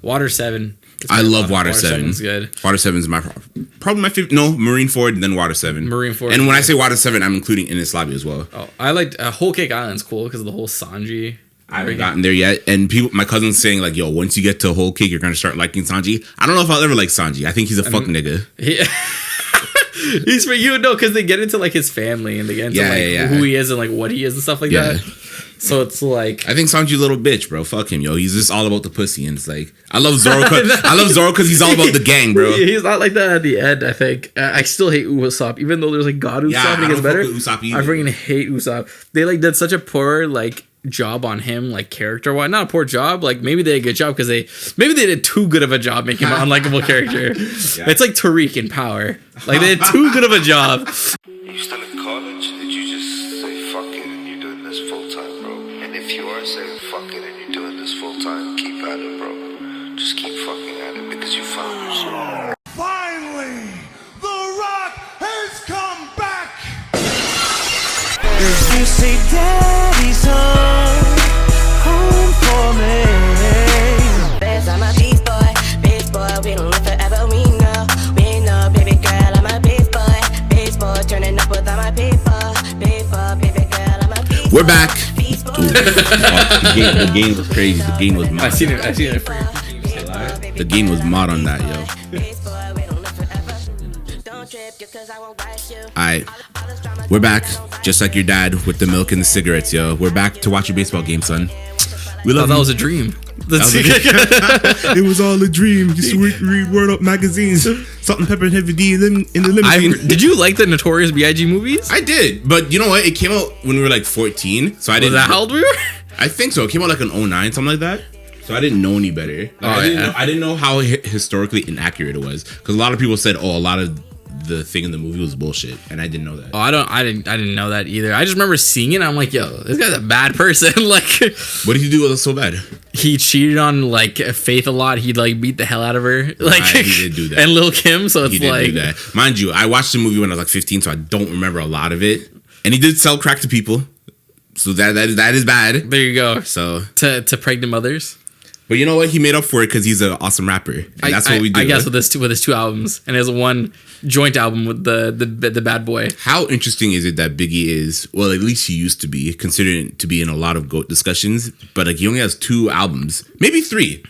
Water 7. I love Water 7. Water 7's good. Water 7 is probably my favorite. No, Marine Ford, then Water 7. Marine Ford. And when I say Water 7, I'm including Ines Lobby as well. Oh, I liked Whole Cake Island's cool because of the whole Sanji. I haven't gotten there yet. And my cousin's saying like, yo, once you get to Whole Cake, you're going to start liking Sanji. I don't know if I'll ever like Sanji. I think he's a fuck nigga. He's for you, no, because they get into like his family and they get into who he is and like what he is and stuff like that. So it's like, I think Sanji's a little bitch, bro. Fuck him, yo. He's just all about the pussy, and it's like I love Zoro. Because he's all about the gang, bro. He's not like that at the end. I think I still hate Usopp, even though there's like God Usopp and he gets better. I freaking hate Usopp. They like did such a poor like job on him, like character wise. Not a poor job. Like maybe they did a good job because maybe they did too good of a job making him an unlikable character. Yeah. It's like Tariq in Power. Like they did too good of a job. You still in college? Did you just say fuck it and you're doing this full time, bro? And if you are saying fuck it and you're doing this full time, keep at it, bro. Just keep fucking at it because you found yourself. Finally, The Rock has come back. If you say daddy's home for me. Yes, I'm a beast boy, we don't live forever, we know, baby girl, I'm a beast boy, turning up with all my people, baby girl, I'm a beast boy. We're back. The game was crazy. The game was mod. I seen it. The game was mod on that, yo. Alright, we're back, just like your dad with the milk and the cigarettes, yo. We're back to watch your baseball game, son. We love that was a dream. It was all a dream. Used to read Word Up magazines. Salt and Pepper and Heavy D in the limousine. Did you like the Notorious B.I.G. movies? I did, but you know what? It came out when we were like 14, so I didn't. Was that how old we were? I think so. It came out like in 2009, something like that. So I didn't know any better. I didn't know how historically inaccurate it was, because a lot of people said, "Oh, a lot of the thing in the movie was bullshit," and I didn't know that. Oh, I didn't know that either. I just remember seeing it and I'm like, yo, this guy's a bad person. Like, what did he do that was so bad? He cheated on like Faith a lot. He'd like beat the hell out of her. Like, he did do that. And Lil Kim, so it's he did do that. Mind you, I watched the movie when I was like 15, so I don't remember a lot of it. And he did sell crack to people, so that is bad. There you go. So to pregnant mothers. But you know what? He made up for it because he's an awesome rapper. And that's what we do. I guess with his two albums, and his one joint album with the Bad Boy. How interesting is it that Biggie is, well, at least he used to be, considered to be in a lot of GOAT discussions, but like he only has 2 albums, maybe 3.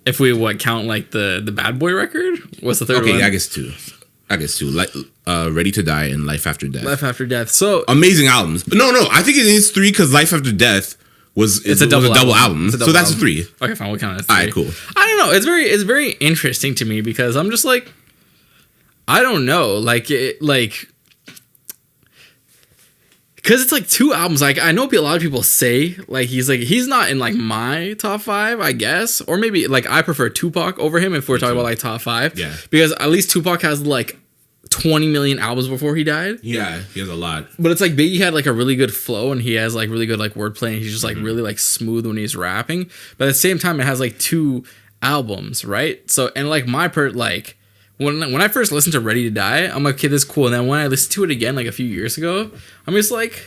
If we count like the Bad Boy record, what's the third one? Okay, I guess two. Like Ready to Die and Life After Death. Life After Death. So amazing albums. But no, I think it is 3 because Life After Death was a double album. So that's a 3. Okay, fine. We'll count it as 3. All right, cool. I don't know. It's very interesting to me because I'm just like, I don't know. Because it's like 2 albums. Like, I know a lot of people say like he's not in like my top 5, I guess, or maybe like I prefer Tupac over him if we're talking about like top 5. Yeah. Because at least Tupac has like 20 million albums before he died. Yeah, he has a lot. But it's like Biggie had like a really good flow and he has like really good like wordplay and he's just like really like smooth when he's rapping. But at the same time, it has like 2 albums, right? So and like like when I first listened to Ready to Die, I'm like, okay, this is cool. And then when I listened to it again like a few years ago, I'm just like,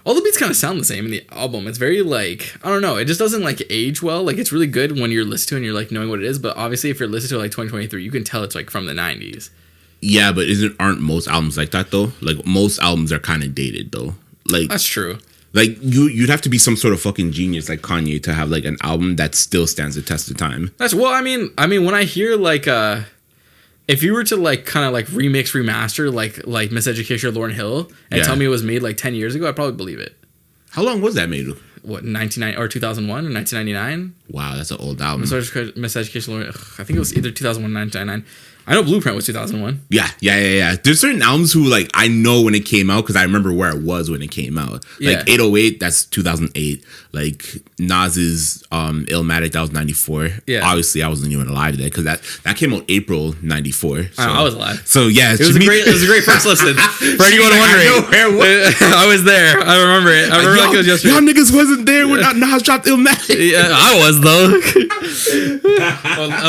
all the beats kind of sound the same in the album. It's very like, I don't know, it just doesn't like age well. Like it's really good when you're listening to it and you're like knowing what it is, but obviously if you're listening to it like 2023, you can tell it's like from the 90s. Yeah, but aren't most albums like that though? Like most albums are kind of dated though. Like that's true. Like you'd have to be some sort of fucking genius like Kanye to have like an album that still stands the test of time. That's well, I mean when I hear like if you were to like kind of like remaster like Miseducation or Lauryn Hill and tell me it was made like 10 years ago, I'd probably believe it. How long was that made? What, 1990 or 2001 or 1999? Wow, that's an old album. Miseducation, Lauryn, I think it was either 2001 or 1999. I know Blueprint was 2001. Yeah. There's certain albums who like I know when it came out because I remember where it was when it came out. Like 808, that's 2008. Like Nas's Illmatic, that was 94. Yeah. Obviously, I wasn't even alive then because that came out April 94. So. I was alive. So yeah, it was a great first listen. For anyone wondering, I was there. I remember it. I remember like it was yesterday. Y'all niggas wasn't there when Nas dropped Illmatic. Yeah, I was though.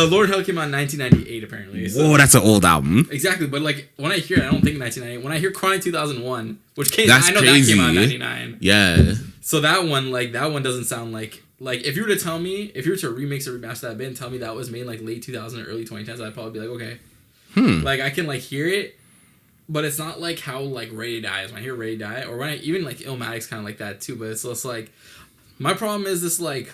Lauryn Hill came out in 1998 apparently. So. Oh, that's an old album. Exactly, but like when I hear it, I don't think 1998. When I hear Chronic 2001, which came, that's I know crazy. that came out in 99. Yeah. So that one doesn't sound like Like, if you were to remix or remaster that bit and tell me that was made in, like, late 2000 or early 2010s, I'd probably be like, okay. Like, I can, like, hear it, but it's not, like, how, like, Ready to Die is. When I hear Ready to Die, or when even, like, Illmatic's kind of like that, too, but it's just, like, my problem is this, like,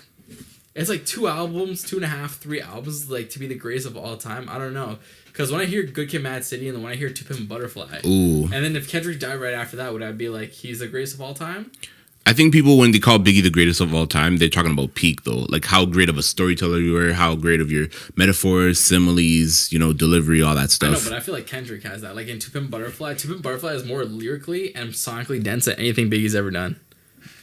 it's, like, 2.5, 3 albums, like, to be the greatest of all time. I don't know. Because when I hear Good Kid, Mad City, and then when I hear To Pimp a Butterfly, and then if Kendrick died right after that, would I be like, he's the greatest of all time? I think people, when they call Biggie the greatest of all time, they're talking about peak, though. Like, how great of a storyteller you were, how great of your metaphors, similes, delivery, all that stuff. I know, but I feel like Kendrick has that. Like, in To Pimp a Butterfly is more lyrically and sonically dense than anything Biggie's ever done.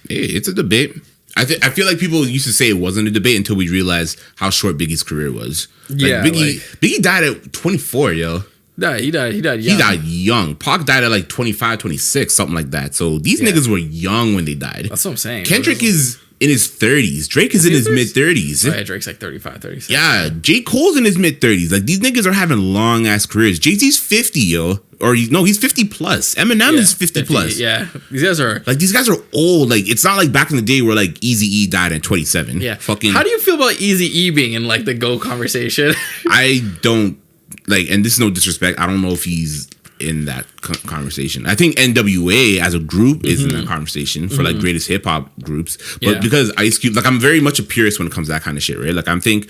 Hey, it's a debate. I feel like people used to say it wasn't a debate until we realized how short Biggie's career was. Like, Biggie died at 24, yo. Yeah, he died young. He died young. Pac died at like 25, 26, something like that. So these niggas were young when they died. That's what I'm saying. Kendrick is in his 30s. Drake is in his mid-30s. Oh, yeah, Drake's like 35, 36. Yeah, J. Cole's in his mid-30s. Like, these niggas are having long-ass careers. Jay-Z's 50, yo. He's 50 plus. Eminem is 50 plus. Yeah, these guys are old. Like, it's not like back in the day where like Eazy-E died at 27. Yeah. How do you feel about Eazy-E being in like the GO conversation? I don't like, and this is no disrespect, I don't know if he's in that conversation. I think NWA as a group is in that conversation for like greatest hip hop groups. But because Ice Cube, like, I'm very much a purist when it comes to that kind of shit, right? Like, I think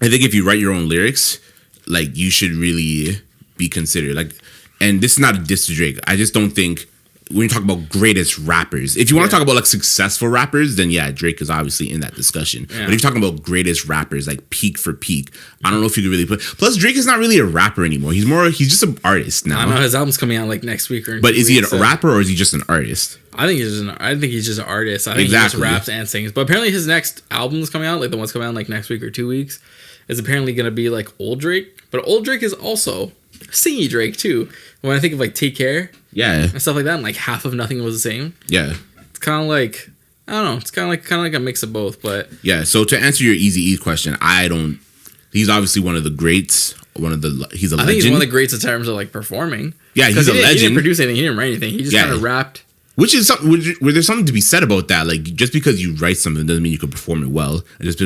if you write your own lyrics, like, you should really be considered. Like, and this is not a diss to Drake. I just don't think when you talk about greatest rappers, if you want to talk about like successful rappers, then yeah, Drake is obviously in that discussion. Yeah. But if you're talking about greatest rappers, like peak for peak, I don't know if you could really put. Plus, Drake is not really a rapper anymore. He's just an artist now. I know his album's coming out like next week or. But is he a rapper or is he just an artist? I think he's just an artist. I think he just raps and sings. But apparently his next album is coming out, like the one's coming out like next week or 2 weeks, is apparently gonna be like old Drake. But old Drake is also singy Drake too. When I think of like Take Care, and stuff like that, and like Half of Nothing Was the Same, it's kind of like, I don't know, it's kind of like a mix of both. But yeah, so to answer your Eazy-E question, he's obviously one of the greats. He's a legend. I think he's one of the greats in terms of like performing. Yeah, he's a legend. He didn't produce anything. He didn't write anything. He just kind of rapped. Which is something where there's something to be said about that. Like, just because you write something doesn't mean you could perform it well. And just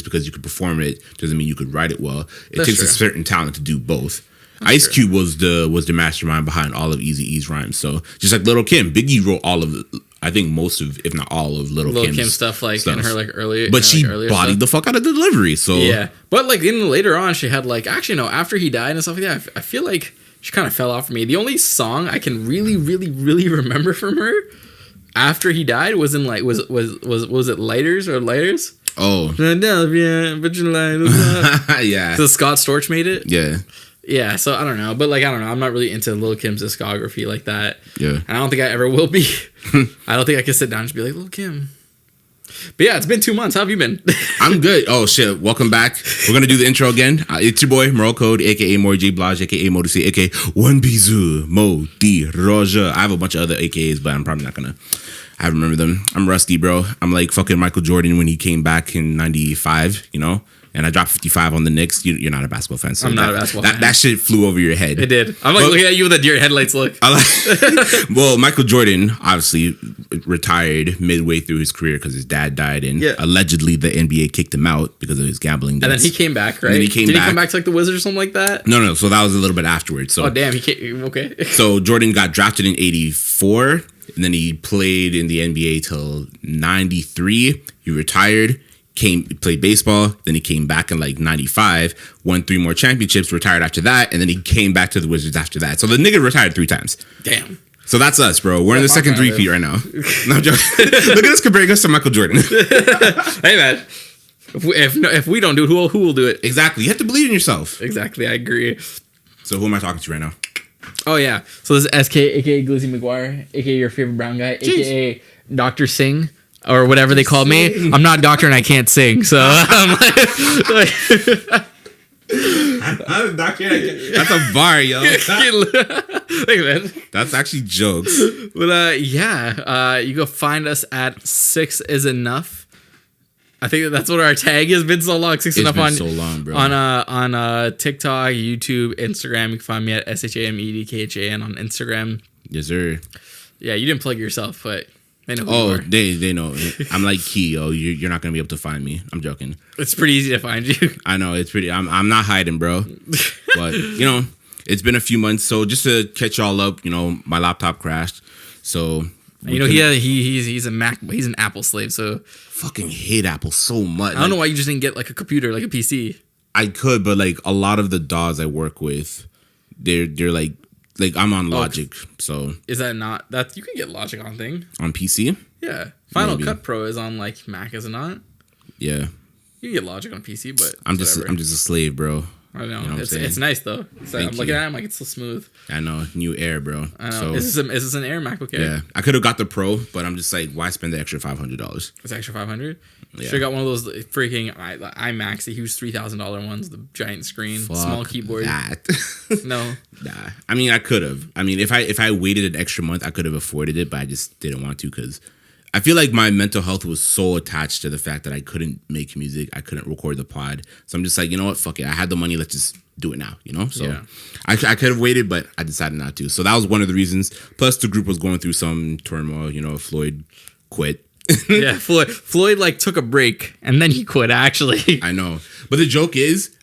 because you could perform it doesn't mean you could write it well. It takes a certain talent to do both. Ice Cube was the mastermind behind all of Eazy-E's rhymes. So just like Lil' Kim, Biggie wrote all of, I think most of, if not all of Lil' Kim's stuff, like in her like early, but she bodied the fuck out of the delivery. So yeah, but like later on, she had like, actually no, after he died and stuff like that, I feel like she kind of fell off for me. The only song I can really remember from her after he died was in like was it Lighters or Lighters? Oh, yeah, yeah. So Scott Storch made it. Yeah. Yeah, so I don't know. But, like, I don't know. I'm not really into Lil' Kim's discography like that. Yeah. And I don't think I ever will be. I don't think I can sit down and just be like, Lil' Kim. But, yeah, it's been 2 months. How have you been? I'm good. Oh, shit. Welcome back. We're going to do the intro again. It's your boy, Maural Code, a.k.a. Maury J. Blige, a.k.a. Mo DC, a.k.a. One Bizu, Mo D. Roja. I have a bunch of other a.k.a.s, but I'm probably not going to. I remember them. I'm rusty, bro. I'm like fucking Michael Jordan when he came back in 95, and I dropped 55 on the Knicks. You're not a basketball fan. So I'm not a basketball fan. That shit flew over your head. It did. I'm like looking at you with a deer headlights look. Well, Michael Jordan obviously retired midway through his career because his dad died, and allegedly the NBA kicked him out because of his gambling debts. And then he came back, right? Did he come back to like the Wizards or something like that? No. So that was a little bit afterwards. So, oh, damn. He came. Okay. So Jordan got drafted in 84, and then he played in the NBA till 93. He retired. Played baseball, then he came back in like 95, won 3 more championships, retired after that, and then he came back to the Wizards after that. So the nigga retired 3 times. Damn. So that's us, bro. We're in the second three-peat right now. No, I'm joking. Look at us comparing us to Michael Jordan. Hey, man. If we don't do it, who will do it? Exactly. You have to believe in yourself. Exactly. I agree. So who am I talking to right now? Oh, yeah. So this is SK, a.k.a. Glizzy McGuire, a.k.a. your favorite brown guy, a.k.a. Dr. Singh. Or whatever they call me. I'm not a doctor and I can't sing. So I'm like I'm a doctor. That's a bar, yo. That's actually jokes. But you go find us at 6 is enough. I think that's what our tag has been so long. 6 enough on so long, bro. On TikTok, YouTube, Instagram. You can find me at SHAMEDKHAN on Instagram. Yes, sir. Yeah, you didn't plug yourself, but They know who you are. They know. I'm like Ki, yo. You're not gonna be able to find me. I'm joking. It's pretty easy to find you. I know it's pretty. I'm not hiding, bro. But it's been a few months. So just to catch y'all up, my laptop crashed. So he's a Mac. He's an Apple slave. So fucking hate Apple so much. I don't know why you just didn't get like a computer, like a PC. I could, but like a lot of the DAWs I work with, they're like I'm on Logic, so is that not that you can get Logic on thing on PC? Yeah, Final Cut Pro is on like Mac, is it not? Yeah, you can get Logic on PC, but I'm just a slave, bro. I know. It's nice though. I'm looking at it, I'm like, it's so smooth. I know, new Air, bro. I know. So, is this an Air MacBook Air? Yeah, I could have got the Pro, but I'm just like, why spend the extra $500? It's extra $500. Yeah. Should have got one of those freaking iMacs, the huge $3,000 ones, the giant screen, small keyboard. No, nah. I mean, I could have. I mean, if I waited an extra month, I could have afforded it, but I just didn't want to because I feel like my mental health was so attached to the fact that I couldn't make music, I couldn't record the pod. So I'm just like, you know what, fuck it. I had the money, let's just do it now, So yeah. I could have waited, but I decided not to. So that was one of the reasons. Plus, the group was going through some turmoil. Floyd quit. Yeah, Floyd like took a break and then he quit. Actually, I know, but the joke is,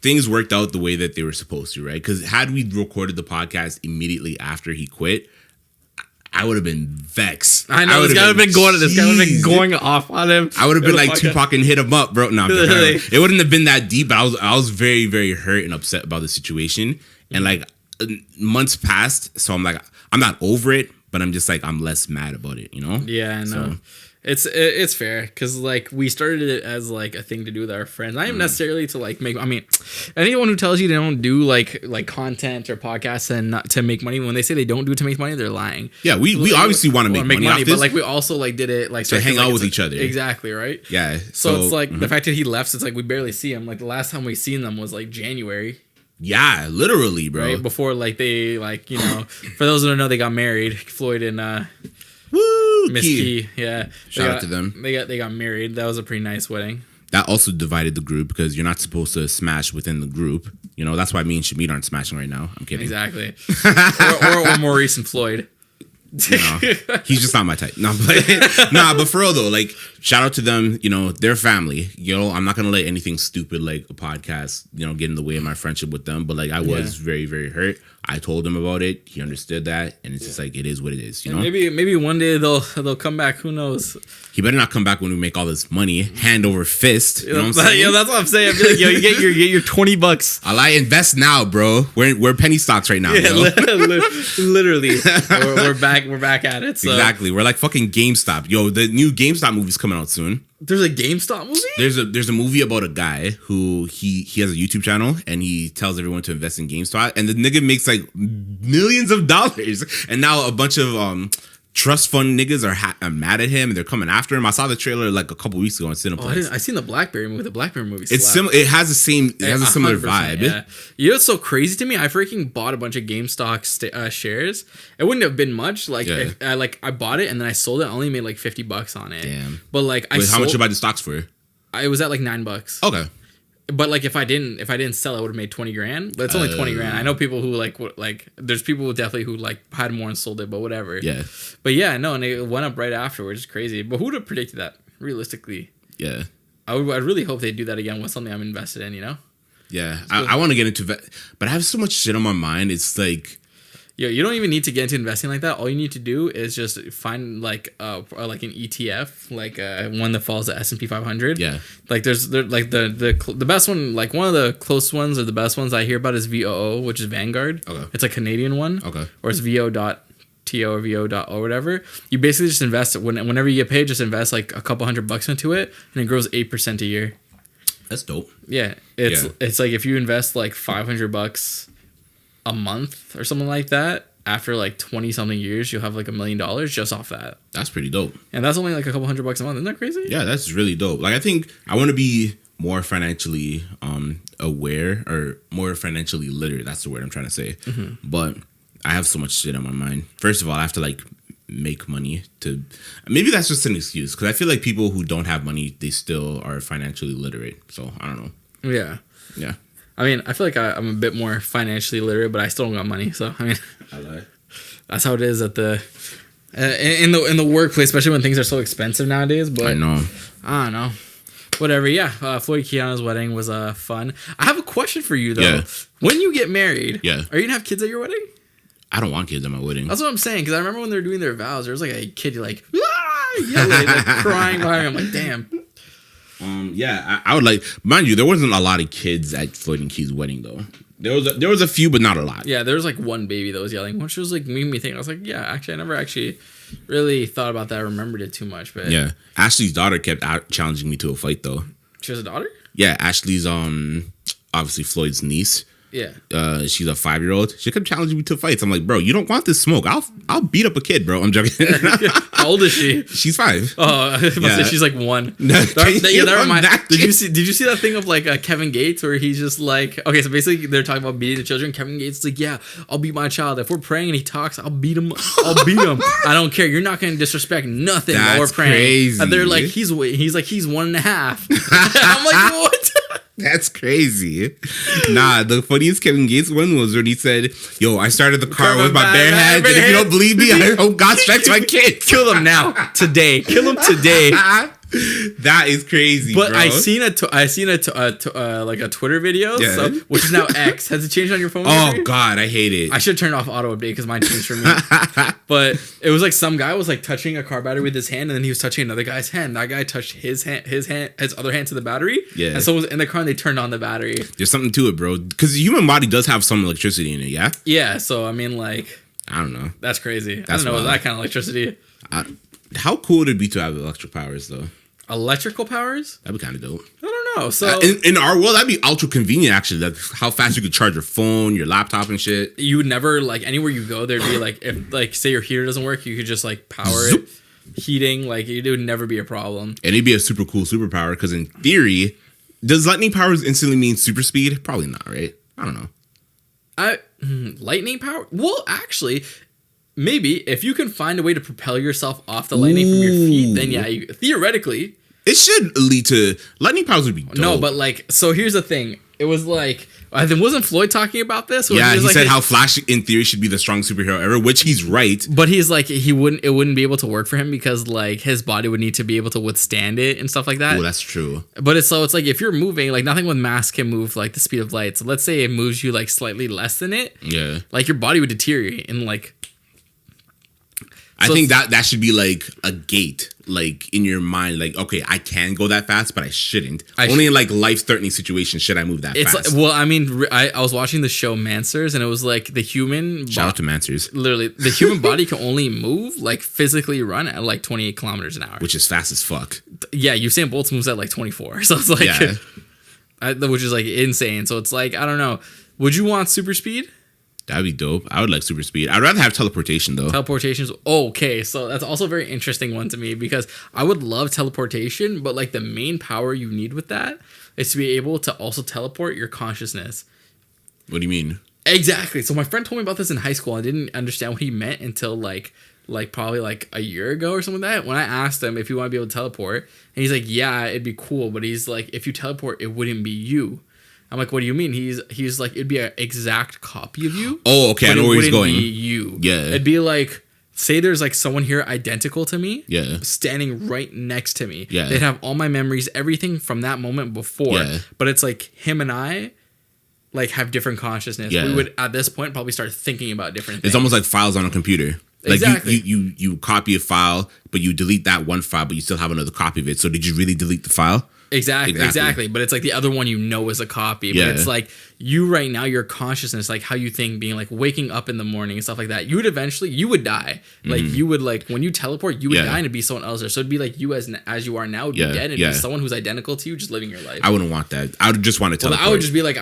things worked out the way that they were supposed to, right? Because had we recorded the podcast immediately after he quit, I would have been vexed. I know, this guy would have been going off on him. I would have been like Tupac and hit him up, bro. No, it wouldn't have been that deep, but I was very, very hurt and upset about the situation. And like months passed, so I'm like, I'm not over it, but I'm just like, I'm less mad about it, Yeah, I know. So, it's fair because like we started it as like a thing to do with our friends. Not even necessarily to like make. I mean, anyone who tells you they don't do like content or podcasts and not to make money, when they say they don't do it to make money, they're lying. Yeah, we obviously want to make money off this, but like we also like did it like to hang out with each other. Exactly, right? Yeah. So it's like the fact that he left, it's like we barely see him. Like the last time we seen them was like January. Yeah, literally, bro. Right before like they like for those who don't know, they got married. Floyd and Miss Ki, yeah. Shout out to them. They got married. That was a pretty nice wedding. That also divided the group because you're not supposed to smash within the group. That's why me and Shameed aren't smashing right now. I'm kidding. Exactly. or Maurice and Floyd. No, he's just not my type. No, but for real though, like shout out to them. Their family. I'm not gonna let anything stupid like a podcast, get in the way of my friendship with them. But like I was very, very hurt. I told him about it. He understood that, and it's just like it is what it is. Maybe one day they'll come back. Who knows? He better not come back when we make all this money, hand over fist. You know what I'm saying? Yo, that's what I'm saying. I feel like you get your $20. I invest now, bro. We're penny stocks right now. Yeah, literally. We're back at it. So. Exactly. We're like fucking GameStop. Yo, the new GameStop movie's coming out soon. There's a GameStop movie? There's a movie about a guy who he has a YouTube channel and he tells everyone to invest in GameStop, and the nigga makes like millions of dollars, and now a bunch of trust fund niggas are mad at him and they're coming after him. I saw the trailer like a couple weeks ago on Cineplex. I seen the BlackBerry movie. The BlackBerry movie. It's similar. It has a similar vibe. Yeah. You know what's so crazy to me? I freaking bought a bunch of GameStop shares. It wouldn't have been much. Like I bought it and then I sold it. I only made like $50 on it. Damn. But like how much you buy the stocks for? It was at like $9. Okay. But like if I didn't sell, I would have made 20 grand. But it's only 20 grand. I know people who like there's people who definitely who like had more and sold it, but whatever. Yeah. But yeah, no, and it went up right afterwards. It's crazy. But who would have predicted that realistically? Yeah. I really hope they do that again with something I'm invested in. Yeah. I want to get into but I have so much shit on my mind. It's like. Yo, you don't even need to get into investing like that. All you need to do is just find like an ETF, like one that follows the S&P 500. Yeah. Like there's like the best one, like one of the close ones or the best ones I hear about is VOO, which is Vanguard. Okay. It's a Canadian one. Okay. Or it's VO.TO or VO.O or whatever. You basically just invest it whenever you get paid, just invest like a couple $100 into it, and it grows 8% a year. That's dope. Yeah. It's like if you invest like $500 a month or something like that, after like 20 something years, you'll have like $1 million just off that. That's pretty dope. And that's only like a couple $100 a month. Isn't that crazy? Yeah, that's really dope. Like I think I want to be more financially aware or more financially literate. That's the word I'm trying to say. Mm-hmm. But I have so much shit on my mind. First of all, I have to like make money to. Maybe that's just an excuse because I feel like people who don't have money, they still are financially literate. So I don't know. Yeah. Yeah. I mean, I feel like I'm a bit more financially literate, but I still don't got money. So, I mean, I lie. That's how it is at the in the workplace, especially when things are so expensive nowadays. But I know. I don't know. Whatever. Yeah. Floyd and Kiana's wedding was fun. I have a question for you though. Yeah. When you get married, yeah, are you gonna have kids at your wedding? I don't want kids at my wedding. That's what I'm saying. Because I remember when they were doing their vows, there was like a kid like yelling, like crying behind me. I'm like, damn. Yeah, I would like, mind you, there wasn't a lot of kids at Floyd and Ki's wedding though. There was a few, but not a lot. Yeah, there was like one baby that was yelling, which was like made me think. I was like, yeah, actually, I never actually really thought about that. I remembered it too much, but yeah, Ashley's daughter kept challenging me to a fight though. She has a daughter? Yeah, Ashley's obviously Floyd's niece. Yeah. She's a 5-year-old. She kept challenging me to fights. I'm like, bro, you don't want this smoke. I'll beat up a kid, bro. I'm joking. How old is she? She's 5. Oh, I was gonna say she's like 1. That reminds. Did you see that thing of like Kevin Gates where he's just like, okay, so basically they're talking about beating the children. Kevin Gates is like, yeah, I'll beat my child. If we're praying and he talks, I'll beat him. I don't care. You're not gonna disrespect nothing while we're praying. Crazy. And they're like, he's 1.5. I'm like, what? That's crazy. Nah, the funniest Kevin Gates one was when he said, yo, I started the car with my bare hands, and if you don't believe me, I hope God strikes my kid. Kill him now. Today. Kill him today. That is crazy, but bro. I seen a Twitter video, yeah. so, which is now X. Has it changed on your phone? Oh God, I hate it. I should turn off auto update because mine changed for me. But it was like some guy was like touching a car battery with his hand, and then he was touching another guy's hand. That guy touched his other hand to the battery. Yeah. And someone was in the car and they turned on the battery. There's something to it, bro. Because the human body does have some electricity in it, yeah? Yeah, so I mean, like, I don't know. that's crazy. I don't know that kind of electricity. How cool would it be to have electric powers, though? Electrical powers? That'd be kind of dope. I don't know. So in our world, that'd be ultra convenient. Actually, like how fast you could charge your phone, your laptop, and shit. You would never like anywhere you go. There'd be like if like say your heater doesn't work, you could just like power it. Heating, like it would never be a problem. And it'd be a super cool superpower because in theory, does lightning powers instantly mean super speed? Probably not, right? I don't know. Lightning power? Well, actually. Maybe if you can find a way to propel yourself off the lightning from your feet, then yeah, theoretically, it should lead to lightning powers would be dope. No, but like, so here's the thing. It was like, I think wasn't Floyd talking about this? Yeah, he like, said how Flash in theory should be the strongest superhero ever, which he's right. But he's like, it wouldn't be able to work for him because like his body would need to be able to withstand it and stuff like that. Oh, that's true. But it's like if you're moving, like nothing with mass can move like the speed of light. So let's say it moves you like slightly less than it. Yeah, like your body would deteriorate and like. I think that should be like a gate, like in your mind, like, okay, I can go that fast, but I shouldn't. Only in like life-threatening situations should I move that fast. Like, well, I mean, I was watching the show Mansers, and it was like the human... Shout out to Mansers. Literally, the human body can only move, like physically run at like 28 kilometers an hour. Which is fast as fuck. Yeah, Usain Bolt moves at like 24. So it's like... Yeah. Which is like insane. So it's like, I don't know. Would you want super speed? That'd be dope. I would like super speed. I'd rather have teleportation though. Teleportation's okay. So that's also a very interesting one to me because I would love teleportation, but like the main power you need with that is to be able to also teleport your consciousness. What do you mean? Exactly. So my friend told me about this in high school. I didn't understand what he meant until like probably like a year ago or something like that. When I asked him if he wanted to be able to teleport, and he's like, yeah, it'd be cool, but he's like, if you teleport, it wouldn't be you. I'm like, what do you mean? He's like, it'd be an exact copy of you. Oh, okay, I know where he's going. Be you. Yeah. It'd be like, say there's like someone here identical to me. Yeah. Standing right next to me. Yeah. They'd have all my memories, everything from that moment before. Yeah. But it's like him and I like have different consciousness. Yeah. We would at this point probably start thinking about different things. It's almost like files on a computer. Like exactly. you copy a file, but you delete that one file, but you still have another copy of it. So did you really delete the file? Exactly. But it's like the other one is a copy. But it's like you right now, your consciousness, like how you think, being like waking up in the morning and stuff like that. You would die. Like you would like when you teleport, you would die and it'd be someone else there. So it'd be like you as you are now would be dead and it'd be someone who's identical to you just living your life. I wouldn't want that. I would just want to teleport. I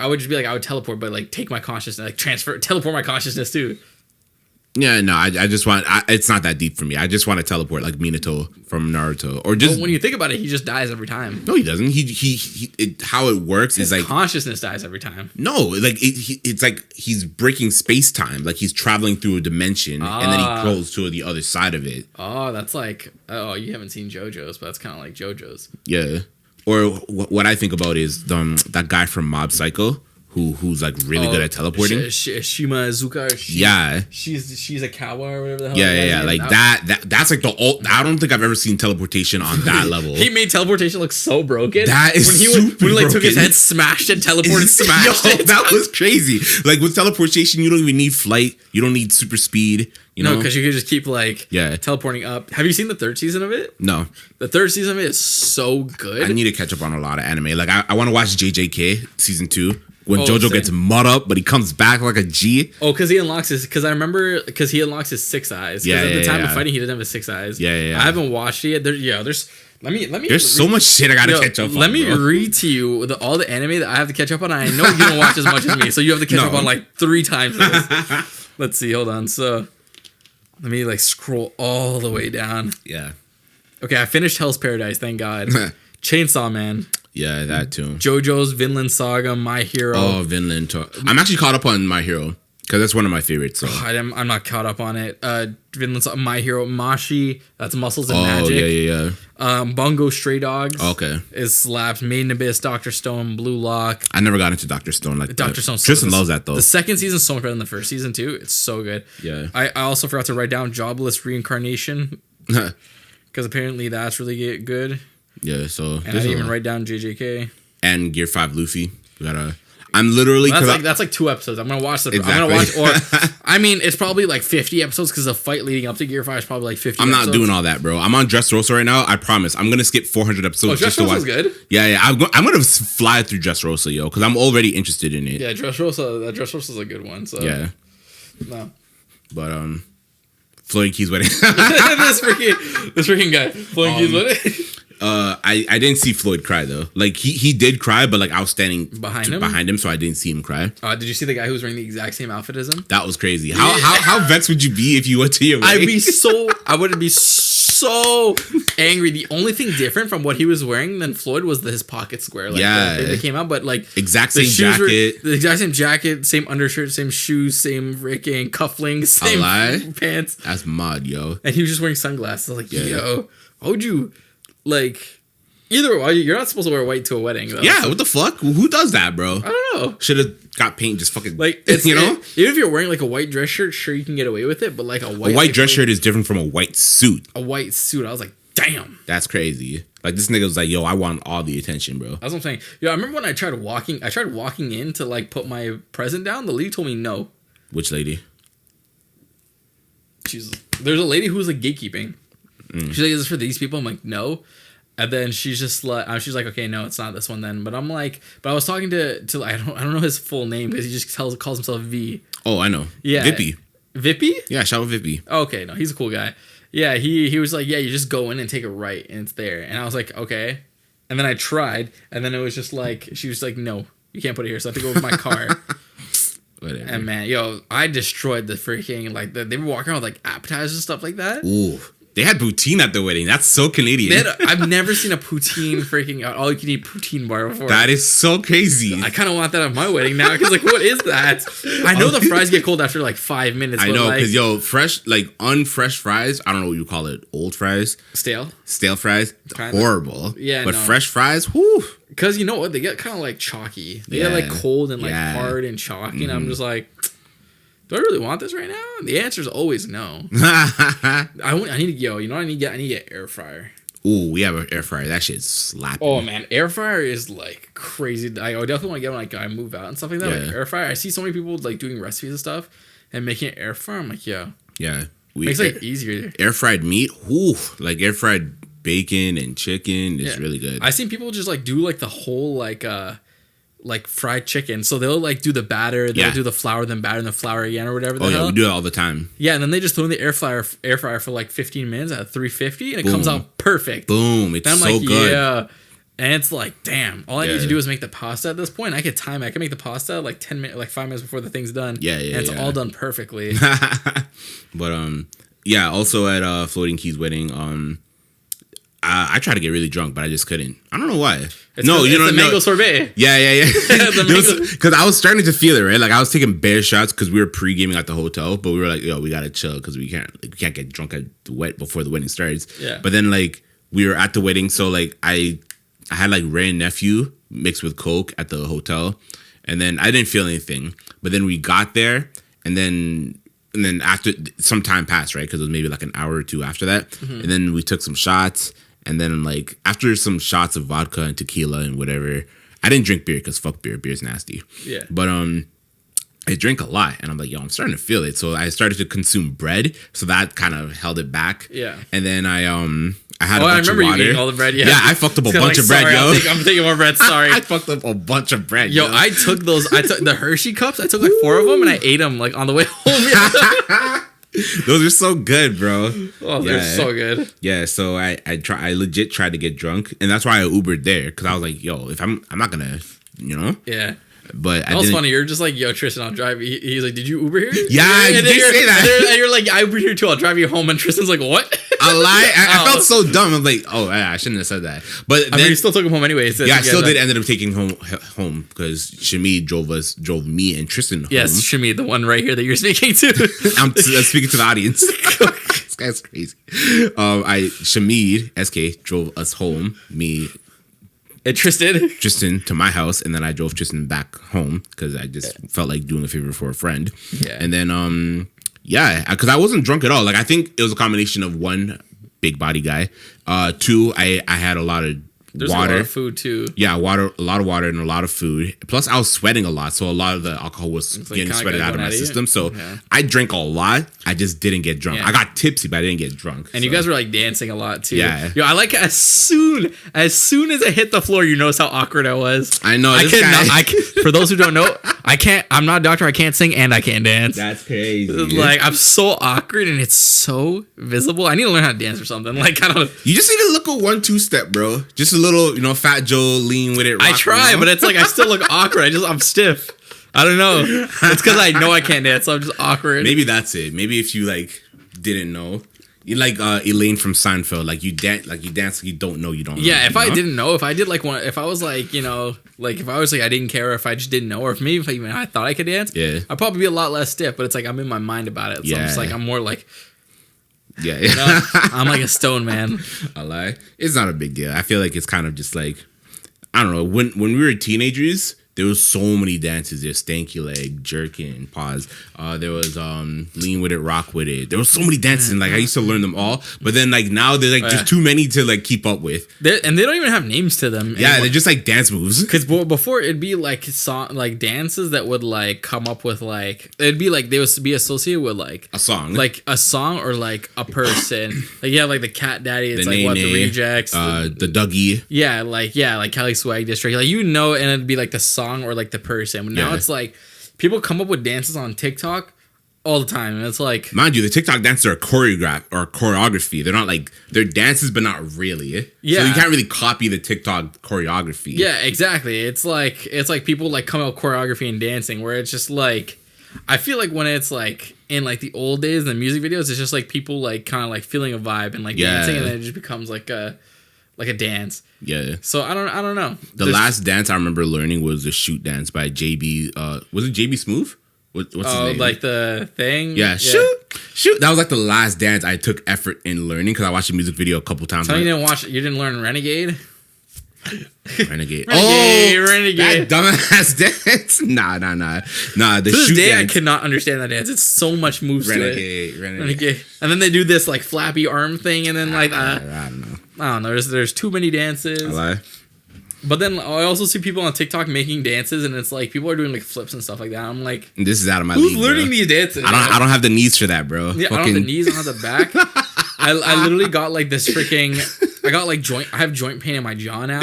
would like teleport, but like take my consciousness, like teleport my consciousness too. Yeah, no, I just want... it's not that deep for me. I just want to teleport like Minato from Naruto. Or just... Well, when you think about it, he just dies every time. No, he doesn't. How it works is like... consciousness dies every time. No, like it's like he's breaking space-time. Like he's traveling through a dimension and then he crawls to the other side of it. Oh, that's like... Oh, you haven't seen JoJo's, but that's kind of like JoJo's. Yeah. Or what I think about is that guy from Mob Psycho who's like really good at teleporting. Shima Azuka. She's a Kawa or whatever the hell. Yeah. Like that's like the old. I don't think I've ever seen teleportation on that level. He made teleportation look so broken. That is when he like took his head, smashed it, teleported, smashed it. That was crazy. Like with teleportation, you don't even need flight. You don't need super speed. No, because you could just keep teleporting up. Have you seen the 3rd season of it? No. The 3rd season of it is so good. I need to catch up on a lot of anime. Like I want to watch JJK season 2 when JoJo gets mud up, but he comes back like a G. Oh, because he unlocks his 6 eyes. Yeah. At the time of fighting, he didn't have his 6 eyes. Yeah. I haven't watched it yet. Let me. There's so much shit I gotta catch up on. Let me read to you all the anime that I have to catch up on. I know you don't watch as much as me, so you have to catch up on like 3 times this. Let's see. Hold on. So let me like scroll all the way down. Yeah. Okay, I finished Hell's Paradise. Thank God. Chainsaw Man. Yeah, that too. JoJo's Vinland Saga, My Hero. Oh, Vinland. I'm actually caught up on My Hero because that's one of my favorites. So. I'm not caught up on it. Vinland Saga, My Hero, Mashi. That's Muscles and Magic. Yeah. Bungo Stray Dogs. Okay. Is slapped. Maiden Abyss, Dr. Stone, Blue Lock. I never got into Dr. Stone like Dr. Stone. Tristan loves that though. The 2nd season is so much better than the 1st season too. It's so good. Yeah. I also forgot to write down Jobless Reincarnation because apparently that's really good. Yeah. So and I didn't even write down JJK and Gear 5 Luffy. I'm literally that's like 2 episodes. I'm gonna watch I'm gonna watch, or I mean, it's probably like 50 episodes because the fight leading up to Gear 5 is probably like 50. I'm not doing all that, bro. I'm on Dressrosa right now. I promise. I'm gonna skip 400 episodes. Oh, Dressrosa's good. Yeah. I'm gonna fly through Dressrosa, yo, because I'm already interested in it. Yeah, Dressrosa's a good one. So yeah. No. But Floyd and Ki's wedding. this freaking guy. Floyd and Ki's wedding. I didn't see Floyd cry though. Like he did cry, but like I was standing behind him, so I didn't see him cry. Did you see the guy who was wearing the exact same outfit as him? That was crazy. How vexed would you be if you went to your wedding? I would be so angry. The only thing different from what he was wearing than Floyd was his pocket square. Like, they came out, but like the exact same jacket, same undershirt, same shoes, same freaking cufflinks, same pants. That's mod, yo. And he was just wearing sunglasses. I was like, yo, why would you? Like, either way, you're not supposed to wear white to a wedding, though. Yeah, what the fuck? Who does that, bro? I don't know. Should have got paint, just fucking, like, you know? Even if you're wearing, like, a white dress shirt, sure, you can get away with it, but, like, a white dress shirt is different from a white suit. A white suit, I was like, damn. That's crazy. Like, this nigga was like, yo, I want all the attention, bro. That's what I'm saying. Yo, I remember when I tried walking in to, like, put my present down, the lady told me no. Which lady? There's a lady who was, like, gatekeeping. She's like, is this for these people? I'm like, no. And then she's just like, okay, no, it's not this one then. But I'm like, I was talking to I don't know his full name because he just calls himself V. Oh, I know. Yeah, Vippy. Yeah, shout out Vippy. Okay, no, he's a cool guy. Yeah, he was like, yeah, you just go in and take a right and it's there. And I was like, okay. And then I tried, and then it was just like, she was like, no, you can't put it here. So I have to go with my car. Whatever. And man, yo, I destroyed the freaking they were walking around with like appetizers and stuff like that. Ooh. They had poutine at the wedding. That's so Canadian. I've never seen a poutine freaking all you can eat poutine bar before. That is so crazy. I kind of want that at my wedding now because like, what is that? I know the fries get cold after like 5 minutes. I know because fresh, like unfresh fries. I don't know what you call it. Old fries, stale fries. Kinda. Horrible. Yeah, but fresh fries, whoo. Because you know what, they get kind of like chalky. They get like cold and like hard and chalky. And I'm just like, do I really want this right now? And the answer is always no. I need to I need to get air fryer. Ooh, we have an air fryer. That shit's slapping. Oh man, air fryer is like crazy. I definitely want to get when like I move out and stuff like that. Like air fryer. I see so many people like doing recipes and stuff and making an air fryer. I'm like, yeah. Makes it easier. Air fried meat. Ooh, like air fried bacon and chicken is really good. I seen people just like do like the whole like fried chicken. So they'll like do the batter, they'll do the flour, then batter, and the flour again or whatever. We do it all the time. Yeah, and then they just throw in the air fryer for like 15 minutes at 350 and it comes out perfect. Boom. It's so good. Yeah. And it's like, damn, all I need to do is make the pasta at this point. I can time it. I can make the pasta like 10 minutes, like 5 minutes before the thing's done. And it's all done perfectly. But also at Floyd and Ki's wedding, I tried to get really drunk, but I just couldn't. I don't know why. It's the mango sorbet. Yeah. Because I was starting to feel it, right? Like I was taking bare shots because we were pre-gaming at the hotel, but we were like, yo, we gotta chill because we can't get drunk at before the wedding starts. Yeah. But then like we were at the wedding, so like I had like Ray and nephew mixed with Coke at the hotel, And then I didn't feel anything. But then we got there, and then after some time passed, right? Because it was maybe like an hour or two after that. Mm-hmm. And then we took some shots. And then like after some shots of vodka and tequila and whatever, I didn't drink beer because fuck beer. Beer's nasty. Yeah. But I drink a lot, and I'm like, yo, I'm starting to feel it. So I started to consume bread, so that kind of held it back. Yeah. And then I had a bunch of water. You eating all the bread. Yeah. Yeah, I fucked up a bunch of bread, yo. I'm taking more bread. Sorry. I fucked up a bunch of bread. Yo, I took the Hershey cups. I took like 4 of them, and I ate them like on the way home. Those are so good, bro. Oh, they're so good. Yeah, so I legit tried to get drunk, and that's why I Ubered there, because I was like, yo, if I'm not gonna, you know. Yeah. But that was funny. You're just like, yo, Tristan, I'll drive you. He's like, did you Uber here? Yeah, you did say that. And you're like, I Ubered here too. I'll drive you home. And Tristan's like, what? I lied. I felt so dumb. I'm like, oh, I shouldn't have said that. But then you still took him home anyways. Yeah, I still did end up taking home because Shameed drove me and Tristan home. Yes, Shameed, the one right here that you're speaking to. I'm speaking to the audience. This guy's crazy. Shameed, SK, drove us home. Me. And Tristan to my house, and then I drove Tristan back home because I just felt like doing a favor for a friend. Yeah. And then because I wasn't drunk at all. Like I think it was a combination of 1, big body guy. 2, I had a lot of There's water. A lot of food too. Yeah, a lot of water and a lot of food. Plus, I was sweating a lot, so a lot of the alcohol was getting sweated out of my system. So I drank a lot. I just didn't get drunk. Yeah. I got tipsy, but I didn't get drunk. And you guys were like dancing a lot too. Yeah. Yo, I like as soon as I hit the floor, you notice how awkward I was. I know. For those who don't know, I can't. I'm not a doctor. I can't sing and I can't dance. That's crazy. Like I'm so awkward and it's so visible. I need to learn how to dance or something. Like I don't. You just need to look a 1-2 step, bro. Just a little, Fat Joe lean with it. I try, but it's like I still look awkward. I'm stiff. I don't know. It's because I know I can't dance, so I'm just awkward. Maybe that's it. Maybe if you like didn't know, you like Elaine from Seinfeld, like you dance like you don't know. Yeah, if I didn't know, if I did like one, if I was like like if I was like I didn't care, or if I just didn't know, or if maybe if I thought I could dance, yeah, I'd probably be a lot less stiff. But it's like I'm in my mind about it, so I'm just like I'm more like. Yeah, I'm like a stone man. I lie. It's not a big deal. I feel like it's kind of just like I don't know. When we were teenagers, there was so many dances. There's stanky leg, jerkin, pause. There was lean with it, rock with it. There was so many dances, and like I used to learn them all. But then like now there's like just too many to like keep up with. And they don't even have names to them. Yeah, they're just like dance moves. Because before it'd be like like dances that would like come up with like it'd be like they would be associated with like a song, or like a person. Like you have like the Cat Daddy. It's the like Nene, what the Rejects, the Dougie. Yeah, like Cali Swag District. Like and it'd be like the song or like the person. But now it's like people come up with dances on TikTok all the time, and it's like, mind you, the TikTok dances are choreography. They're not like they're dances, but not really. Yeah, so you can't really copy the TikTok choreography. Yeah, exactly. It's like people like come out with choreography and dancing, where it's just like I feel like when it's like in like the old days, the music videos, it's just like people like kind of like feeling a vibe and like dancing, and then it just becomes like a dance. Yeah. So I don't know. The last dance I remember learning was the shoot dance by JB. Was it JB Smooth? What's his name? Like the thing? Yeah. Shoot. That was like the last dance I took effort in learning because I watched the music video a couple times. So you didn't learn Renegade? Renegade. Renegade. That dumbass dance. Nah. The to this shoot day, dance. I cannot understand that dance. It's so much moves to it. Renegade. And then they do this like flappy arm thing, and then like I don't know. I don't know. There's too many dances. I lie. But then I also see people on TikTok making dances, and it's like people are doing like flips and stuff like that. I'm like, this is out of my league. Who's learning these dances? I don't have the knees for that, bro. Yeah, I don't have the knees. I don't have the back. I literally got like this freaking. I got like I have joint pain in my jaw now.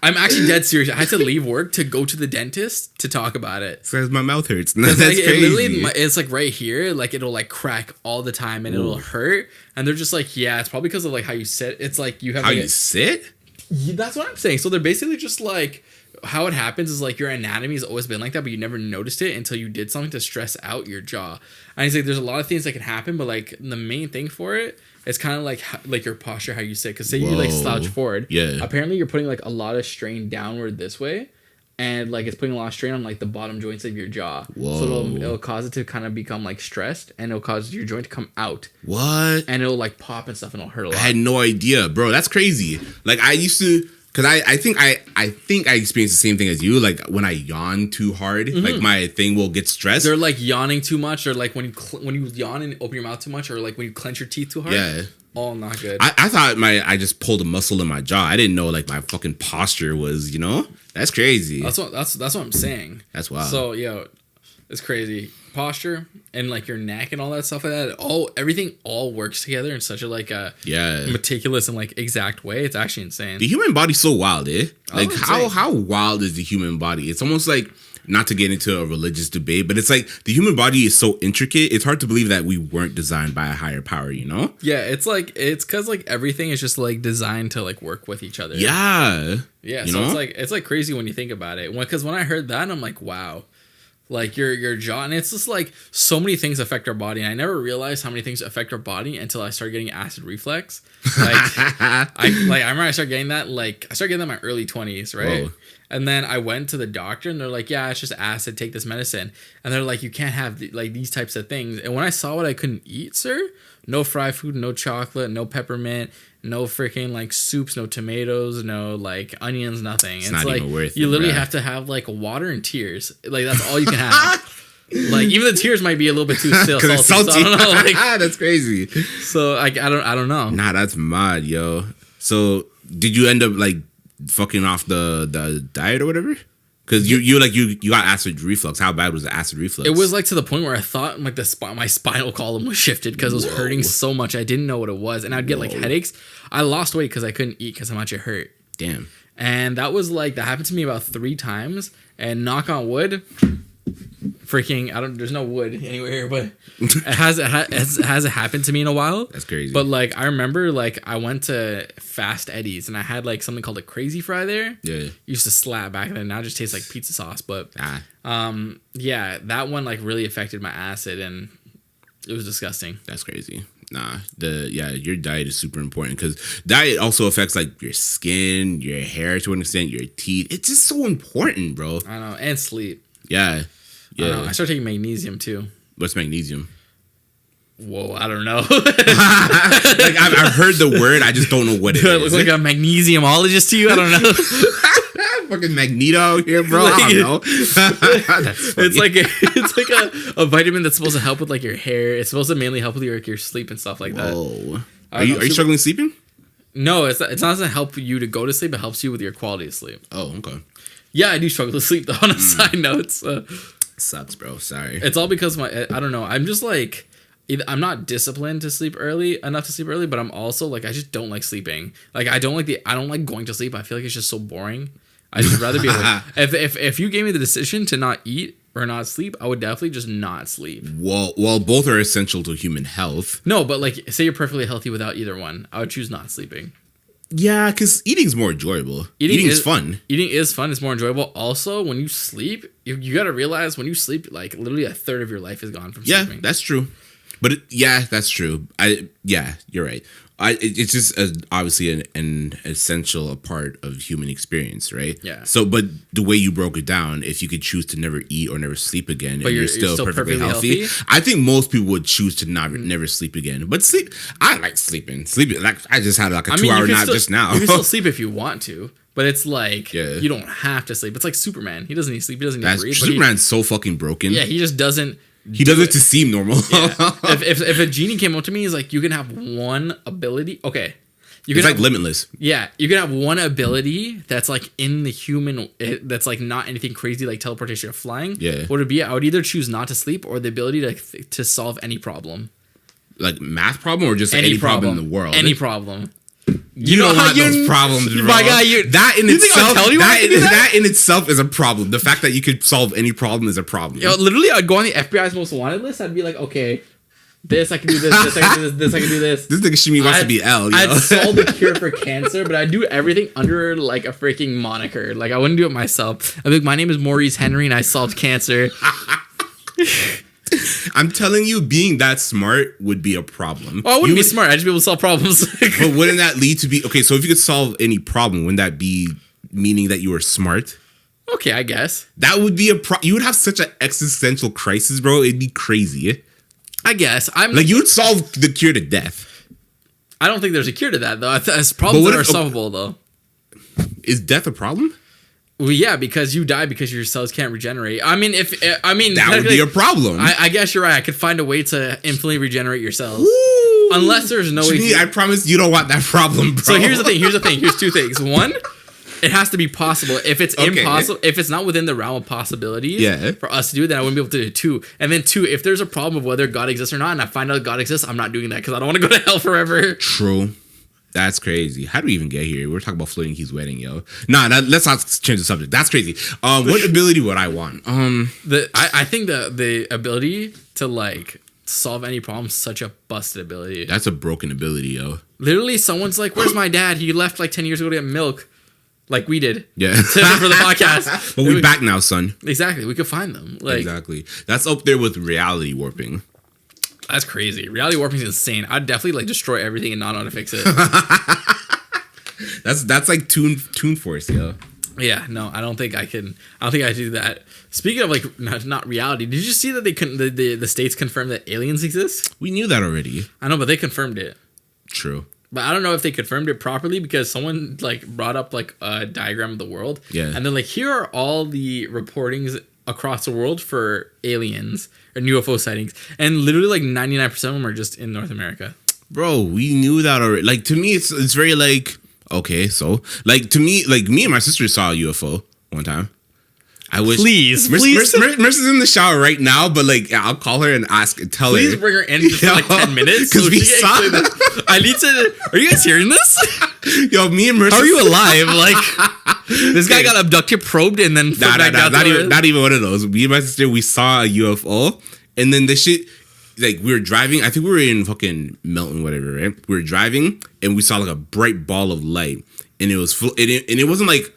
I'm actually dead serious. I had to leave work to go to the dentist to talk about it. Because my mouth hurts. That's like, crazy. It's like right here, like it'll like crack all the time and it'll hurt. And they're just like, yeah, it's probably because of like how you sit. It's like you have how like you sit. Yeah, that's what I'm saying. So they're basically just like how it happens is like your anatomy has always been like that, but you never noticed it until you did something to stress out your jaw. And he's like, there's a lot of things that can happen, but like the main thing for it. It's kind of like your posture, how you sit. Because say you like slouch forward. Yeah. Apparently you're putting like a lot of strain downward this way. And like it's putting a lot of strain on like the bottom joints of your jaw. Whoa. So it'll cause it to kind of become like stressed. And it'll cause your joint to come out. What? And it'll like pop and stuff and it'll hurt a lot. I had no idea, bro. That's crazy. Like I used to Because I think I experienced the same thing as you. Like when I yawn too hard, like my thing will get stressed. They're like yawning too much, or like when you yawn and open your mouth too much, or like when you clench your teeth too hard. Yeah. All not good. I thought I just pulled a muscle in my jaw. I didn't know like my fucking posture was, that's crazy. That's what I'm saying. That's wild. So it's crazy. Posture and like your neck and all that stuff like that. Everything all works together in such a like a meticulous and like exact way. It's actually insane. The human body's so wild, Like how wild is the human body? It's almost like, not to get into a religious debate, but it's like the human body is so intricate. It's hard to believe that we weren't designed by a higher power, Yeah, it's because like everything is just like designed to like work with each other. Yeah. Yeah. So it's like crazy when you think about it. Because when I heard that, I'm like, wow. Like your jaw, and it's just like so many things affect our body. And I never realized how many things affect our body until I started getting acid reflux. Like I remember I started getting that. Like I started getting that in my early 20s, right? Whoa. And then I went to the doctor, and they're like, "Yeah, it's just acid. Take this medicine." And they're like, "You can't have like these types of things." And when I saw what I couldn't eat, sir, no fried food, no chocolate, no peppermint, no freaking like soups, no tomatoes, no like onions, nothing. It's not like even worth you it, literally bro. have to have like water and tears. Like that's all you can have. Like even the tears might be a little bit too salty. It's salty. So I don't know, like, that's crazy. So I don't know. Nah, that's mad, yo. So did you end up like fucking off the diet or whatever? Because you got acid reflux. How bad was the acid reflux? It was like to the point where I thought like my spinal column was shifted because it was hurting so much. I didn't know what it was, and I'd get like headaches. I lost weight because I couldn't eat because how much it hurt. Damn. And that happened to me about 3 times. And knock on wood, freaking there's no wood anywhere here, but it hasn't happened to me in a while. That's crazy. But like I remember like I went to Fast Eddie's and I had like something called a crazy fry there. Yeah. Used to slap back then. Now it just tastes like pizza sauce. But yeah, that one like really affected my acid and it was disgusting. That's crazy. Nah, your diet is super important because diet also affects like your skin, your hair to an extent, your teeth. It's just so important, bro. I know, and sleep. Yeah. I started taking magnesium too. What's magnesium? Whoa, I don't know. Like I've heard the word, I just don't know what it is. Look like a magnesiumologist to you. I don't know. Fucking Magneto here, bro. I don't know. It's like a vitamin that's supposed to help with like your hair. It's supposed to mainly help with your sleep and stuff like that. Whoa. Are you struggling sleeping? No, it's not to help you to go to sleep. It helps you with your quality of sleep. Oh, okay. Yeah, I do struggle to sleep though. On a side note, sucks, bro. Sorry. It's all because I don't know. I'm just like, I'm not disciplined to sleep enough to sleep early, but I'm also like, I just don't like sleeping. Like I don't like going to sleep. I feel like it's just so boring. I'd just rather be awake. If you gave me the decision to not eat or not sleep, I would definitely just not sleep. Well, both are essential to human health. No, but like, say you're perfectly healthy without either one, I would choose not sleeping. Yeah, because eating's more enjoyable. Eating is fun. Eating is fun. It's more enjoyable. Also, when you sleep, you got to realize when you sleep, like literally a third of your life is gone from sleeping. Yeah, that's true. But that's true. You're right. It's just obviously an essential part of human experience, right? Yeah. So, but the way you broke it down, if you could choose to never eat or never sleep again, but you're still perfectly healthy, I think most people would choose to never sleep again. But sleep, I like sleeping. Sleeping, like I just had like a 2-hour nap just now. You can still sleep if you want to. But it's like, you don't have to sleep. It's like Superman. He doesn't need sleep. He doesn't need to breathe. Superman's so fucking broken. Yeah, he just doesn't. He does it to seem normal. Yeah. If a genie came up to me, he's like, you can have one ability. Okay. It's like limitless. Yeah. You can have one ability that's like in the human, that's like not anything crazy like teleportation or flying. Yeah. What would it be? I would either choose not to sleep or the ability to solve any problem. Like math problem or just any problem in the world? Any problem. You don't want those problems, bro. My guy, that in itself is a problem. The fact that you could solve any problem is a problem. Literally, I'd go on the FBI's most wanted list. I'd be like, okay, this I can do this, this I can do this, this I can do this. This nigga Shameed wants to be L. I'd solve the cure for cancer, but I'd do everything under like a freaking moniker. Like I wouldn't do it myself. I'd be like, my name is Maurice Henry, and I solved cancer. I'm telling you, being that smart would be a problem. Oh, I wouldn't be smart. I'd just be able to solve problems. But wouldn't that lead to be... Okay, so if you could solve any problem, wouldn't that be meaning that you were smart? Okay, I guess. That would be you would have such an existential crisis, bro. It'd be crazy. I guess. You would solve the cure to death. I don't think there's a cure to that, though. It's problems that are solvable, though. Is death a problem? Well, yeah, because you die because your cells can't regenerate. I mean, that would be a problem. I guess you're right. I could find a way to infinitely regenerate your cells. Ooh. Unless there's no way. I promise you don't want that problem, bro. So here's the thing. Here's two things. One, it has to be possible. If it's impossible, if it's not within the realm of possibilities for us to do it, then I wouldn't be able to do it. Two, and then two, if there's a problem of whether God exists or not, and I find out God exists, I'm not doing that because I don't want to go to hell forever. True. That's crazy. How do we even get here? We're talking about Floyd and Ki's wedding, yo. Let's not change the subject. That's crazy. What ability would I want? I think the ability to like solve any problem is such a busted ability. That's a broken ability, yo. Literally, someone's like, "Where's my dad? He left like 10 years ago to get milk." Like we did. Yeah. For the podcast. But we're back now, son. Exactly. We could find them. Like, exactly. That's up there with reality warping. That's crazy. Reality warping is insane. I'd definitely like destroy everything and not know how to fix it. that's like Toon Force, yo. Yeah, no, I don't think I can do that. Speaking of like not reality, did you see that the states confirmed that aliens exist? We knew that already. I know, but they confirmed it. True. But I don't know if they confirmed it properly because someone like brought up like a diagram of the world. Yeah. And then like here are all the reportings across the world for aliens and UFO sightings. And literally like 99% of them are just in North America. Bro, we knew that already. Like to me it's very like, okay, so like to me, like me and my sister saw a UFO one time. I wish. Please. Mercy's in the shower right now, but like I'll call her and tell her. Please bring her in just for like 10 minutes because we saw that. I need to. Are you guys hearing this? Yo, me and Mercy. How are you alive? Like this guy got abducted, probed, and then not even one of those. Me and my sister, we saw a UFO, and then the shit. Like we were driving. I think we were in fucking Melton, whatever. Right? We were driving, and we saw like a bright ball of light, and it was full. And it wasn't like.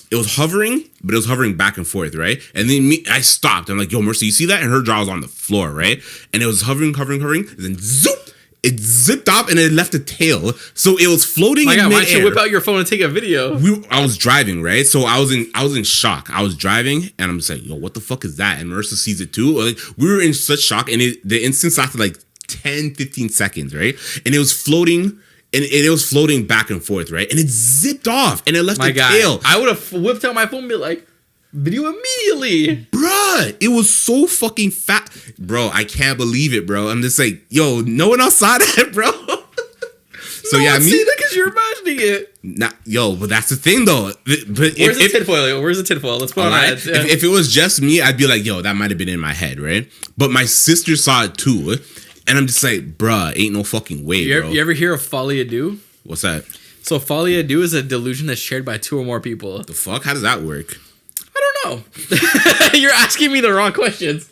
It was hovering, but it was hovering back and forth, right? And then I stopped. I'm like, yo, Mercy, you see that? And her jaw was on the floor, right? And it was hovering, and then zoop! It zipped off and it left a tail. So it was floating in midair. Why don't you whip out your phone and take a video? I was driving, right? So I was in shock. I was driving and I'm just like, yo, what the fuck is that? And Marissa sees it too. Like, we were in such shock and the instance lasted like 10, 15 seconds, right? And it was floating. And it was floating back and forth, right? And it zipped off and it left a tail. I would have whipped out my phone and be like, video immediately. Bruh, it was so fucking fat. Bro, I can't believe it, bro. I'm just like, yo, no one else saw that, bro. So no, yeah, see that because you're imagining it. But that's the thing, though. But Where's the tinfoil? Where's the tinfoil? Let's put on our heads. Yeah. If it was just me, I'd be like, yo, that might have been in my head, right? But my sister saw it too. And I'm just like, bruh, ain't no fucking way, bro. You ever hear of folie à deux? What's that? So folie à deux is a delusion that's shared by two or more people. The fuck? How does that work? I don't know. You're asking me the wrong questions.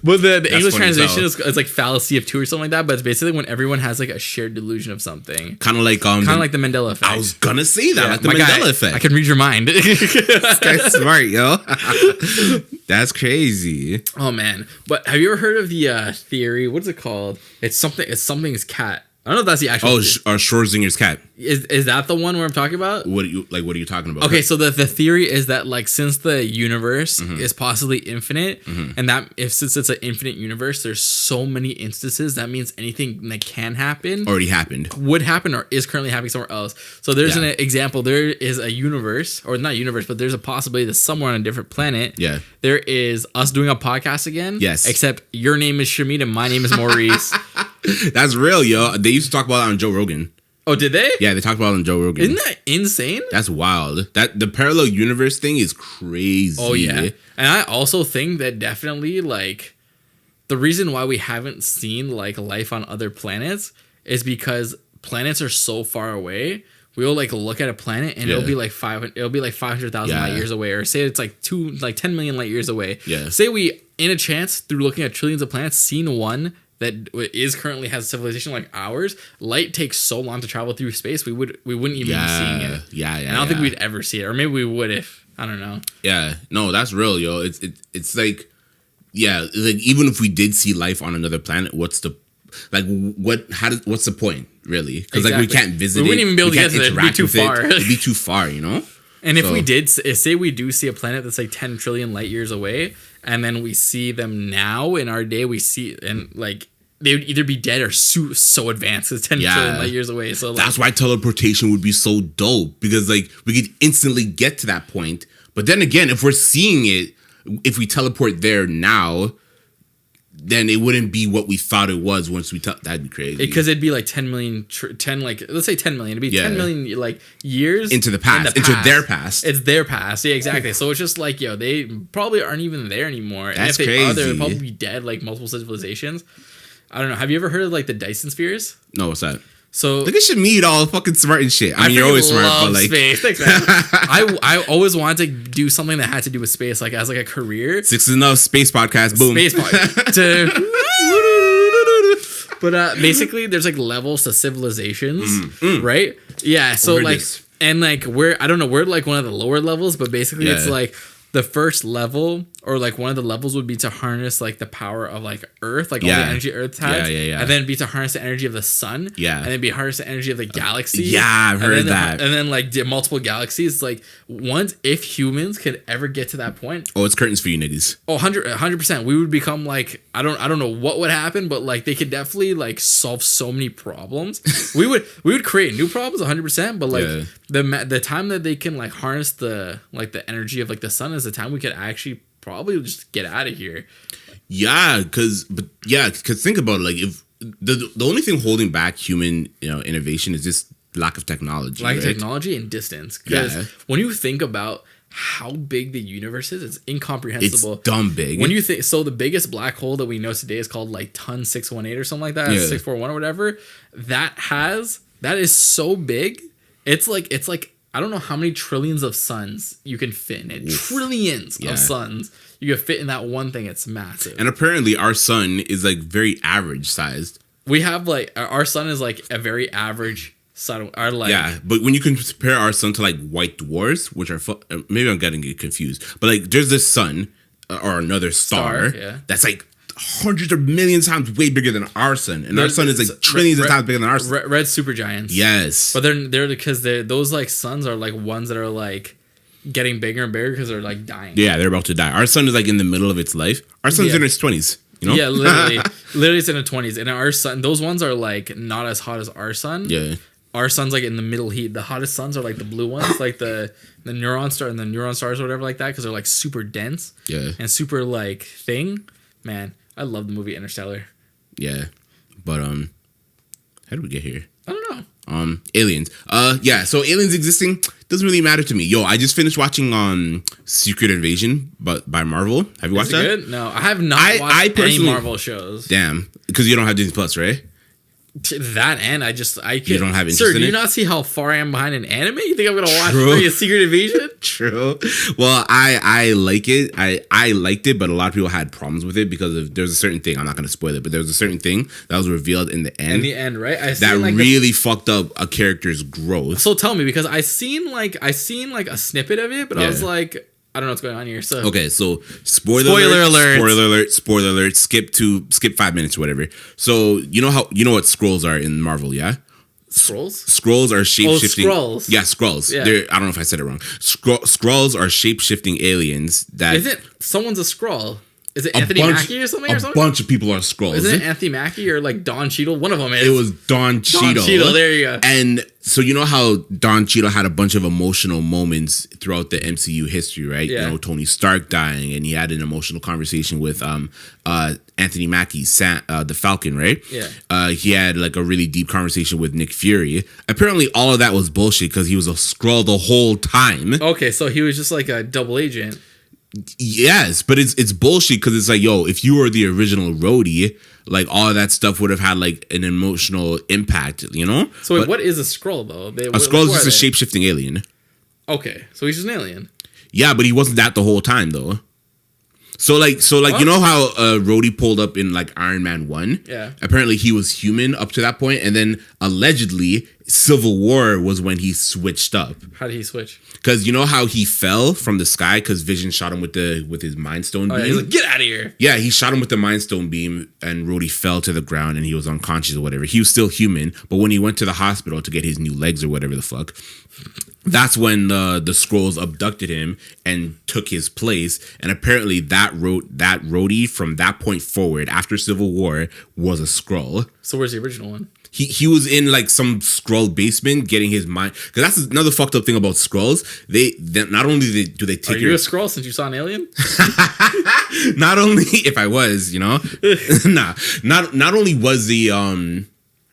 But the English translation is like fallacy of two or something like that. But it's basically when everyone has like a shared delusion of something. Kind of like the Mandela effect. I was gonna say that, like the Mandela effect. I can read your mind. This guy's smart, yo. That's crazy. Oh man! But have you ever heard of the theory? What's it called? It's something's cat. I don't know if that's the actual. Oh, Schrodinger's cat. Is that the one where I'm talking about? What are you talking about? Okay, so the theory is that like since the universe is possibly infinite, and that since it's an infinite universe, there's so many instances. That means anything that can happen already happened, would happen, or is currently happening somewhere else. So there's an example. There is a universe, or not universe, but there's a possibility that somewhere on a different planet, there is us doing a podcast again. Yes, except your name is Shameed and my name is Maurice. That's real, yo. They used to talk about that on Joe Rogan. Oh, did they? Yeah, they talked about it on Joe Rogan. Isn't that insane? That's wild. That the parallel universe thing is crazy. Oh yeah, and I also think that definitely like the reason why we haven't seen like life on other planets is because planets are so far away. We'll like look at a planet and it'll be like 500,000 light years away, or say it's like 10 million light years away. Yeah. Say we, in a chance, through looking at trillions of planets, seen one that is currently has a civilization like ours. Light takes so long to travel through space, we wouldn't even be seeing it. Yeah. And I don't think we'd ever see it, or maybe we would if I don't know. Yeah, no, that's real, yo. It's like, yeah, like even if we did see life on another planet, what's the what's the point really? Because like we can't visit. We wouldn't even be able to get to it. It'd be too far. It'd be too far, you know. And if we did, say we do see a planet that's like 10 trillion light years away, and then we see them now in our day, we see, and like they would either be dead or so advanced. It's 10 trillion light years away. So that's why teleportation would be so dope, because like we could instantly get to that point. But then again, if we're seeing it, if we teleport there now, then it wouldn't be what we thought it was once we that'd be crazy. Because it'd be like 10 million, let's say 10 million. It'd be 10 million like years into the past, into their past. It's their past. Yeah, exactly. So it's just like, they probably aren't even there anymore. And if they are, they'd probably be dead, like multiple civilizations. I don't know. Have you ever heard of like the Dyson spheres? No, what's that? So look at Shameed, all fucking smart and shit. I mean, you're always smart, but like space. Thanks, man. I always wanted to do something that had to do with space, like as like a career. 6 is enough. Space podcast. Boom. Space podcast. But basically, there's like levels to civilizations, right? Yeah. So like, and like we're like one of the lower levels, but basically it's like the first level, or like one of the levels would be to harness like the power of like Earth, like all the energy Earth has. And then be to harness the energy of the sun. And then be harness the energy of the galaxy. I've heard that. And then like multiple galaxies. Like if humans could ever get to that point. Oh, it's curtains for you niggas. Oh, 100%. We would become like, I don't know what would happen, but like they could definitely like solve so many problems. we would create new problems 100%, but like the time that they can like harness the energy of like the sun is the time we could actually probably just get out of here. Because think about it, like if the only thing holding back human innovation is just lack of technology. Lack of technology and distance. Because when you think about how big the universe is, it's incomprehensible. It's dumb big. When you think, so the biggest black hole that we know today is called like ton 618 or something like that, 641 or whatever. That is so big. It's like I don't know how many trillions of suns you can fit in it. Trillions of suns you can fit in that one thing. It's massive. And apparently our sun is like very average sized. We have like our sun is like a very average sun. But when you compare our sun to like white dwarfs, which are maybe I'm getting it confused, but like there's this sun or another star that's like hundreds of millions times way bigger than our sun, and our sun is like trillions of times bigger than our sun. Red supergiants. Yes, but they're because those like suns are like ones that are like getting bigger and bigger because they're like dying. Yeah, they're about to die. Our sun is like in the middle of its life. Our sun's in its 20s. Yeah, literally it's in the 20s, and our sun, those ones are like not as hot as our sun. Yeah, our sun's like in the middle heat. The hottest suns are like the blue ones, like the neutron star and the neutron stars or whatever like that, because they're like super dense. And super like thing. Man, I love the movie Interstellar. Yeah, but how did we get here? I don't know. Aliens. So aliens existing doesn't really matter to me. Yo, I just finished watching Secret Invasion, but by Marvel. Have you watched that? Good? No, I have not watched any Marvel shows. Damn, because you don't have Disney Plus, right? That and I can. You don't have interest Sir, in do it? you not see how far I am behind an anime? You think I'm gonna watch Secret Invasion? True. Well, I like it. I liked it, but a lot of people had problems with it because there's a certain thing. I'm not gonna spoil it, but there was a certain thing that was revealed in the end. In the end, right? That like really fucked up a character's growth. So tell me, because I seen like a snippet of it, but I was like, I don't know what's going on here. So okay, so spoiler alert. Skip 5 minutes or whatever. So you know what scrolls are in Marvel, yeah? Scrolls are shape-shifting. Skrulls. Yeah, Skrulls. Yeah. I don't know if I said it wrong. Skrulls are shape-shifting aliens that... Is it someone's a Skrull? Is it Anthony Mackie or something? A bunch of people are Skrulls. Isn't it Anthony Mackie or like Don Cheadle? One of them is. It was Don Cheadle. Don Cheadle, there you go. And so you know how Don Cheadle had a bunch of emotional moments throughout the MCU history, right? Yeah. You know, Tony Stark dying, and he had an emotional conversation with Anthony Mackie, the Falcon, right? Yeah. He had like a really deep conversation with Nick Fury. Apparently all of that was bullshit because he was a Skrull the whole time. Okay, so he was just like a double agent. Yes, but it's bullshit because it's like, yo, if you were the original Rhodey, like all of that stuff would have had like an emotional impact, you know? So wait, what is a Skrull though? A Skrull is just a shape-shifting alien. Okay, so he's just an alien. Yeah, but he wasn't that the whole time though. So like you know how Rhodey pulled up in like Iron Man 1? Yeah. Apparently he was human up to that point, and then allegedly Civil War was when he switched up. How did he switch? Because you know how he fell from the sky because Vision shot him with his Mind Stone beam? Yeah, he's like, get out of here. Yeah, he shot him with the Mind Stone beam, and Rhodey fell to the ground and he was unconscious or whatever. He was still human, but when he went to the hospital to get his new legs or whatever the fuck, that's when the Skrulls abducted him and took his place. And apparently that Rhodey from that point forward after Civil War was a Skrull. So where's the original one? He was in like some Skrull basement getting his mind, because that's another fucked up thing about Skrulls. They not only do they take. Are you a Skrull since you saw an alien? Not only if I was, nah. Not only was the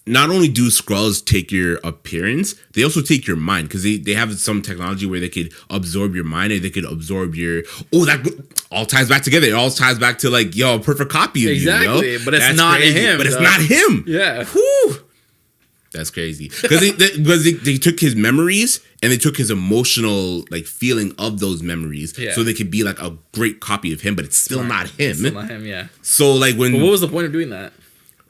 Not only do Skrulls take your appearance, they also take your mind, because they have some technology where they could absorb your mind and they could absorb your. Oh, that all ties back together. It all ties back to like, a perfect copy of you. Exactly, but it's not him. But it's not him. Yeah. Whew. That's crazy. Because they took his memories and they took his emotional like feeling of those memories, so they could be like a great copy of him, but it's still not him. It's still not him. Yeah. So like when. But what was the point of doing that?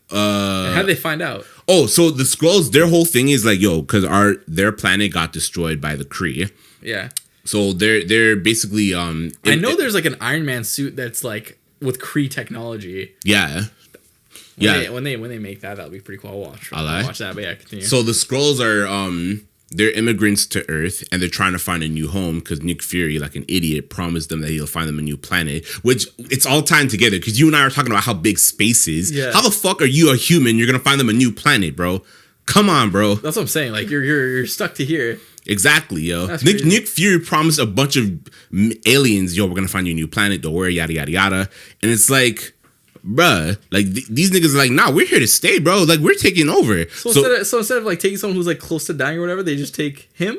How did they find out? Oh, so the Skrulls, their whole thing is like, because their planet got destroyed by the Kree. Yeah. So they're basically I know there's like an Iron Man suit that's like with Kree technology. Yeah. When they make that'll be pretty cool. I'll watch that, but yeah, continue. So the Skrulls are they're immigrants to Earth, and they're trying to find a new home because Nick Fury, like an idiot, promised them that he'll find them a new planet, which it's all tying together because you and I are talking about how big space is. Yeah. How the fuck are you a human? You're going to find them a new planet, bro. Come on, bro. That's what I'm saying. Like, you're stuck to here. Exactly, yo. Nick Fury promised a bunch of aliens, we're going to find you a new planet. Don't worry, yada, yada, yada. And it's like, bruh, like these niggas are like, nah, we're here to stay, bro. Like, we're taking over. So instead of like taking someone who's like close to dying or whatever, they just take him.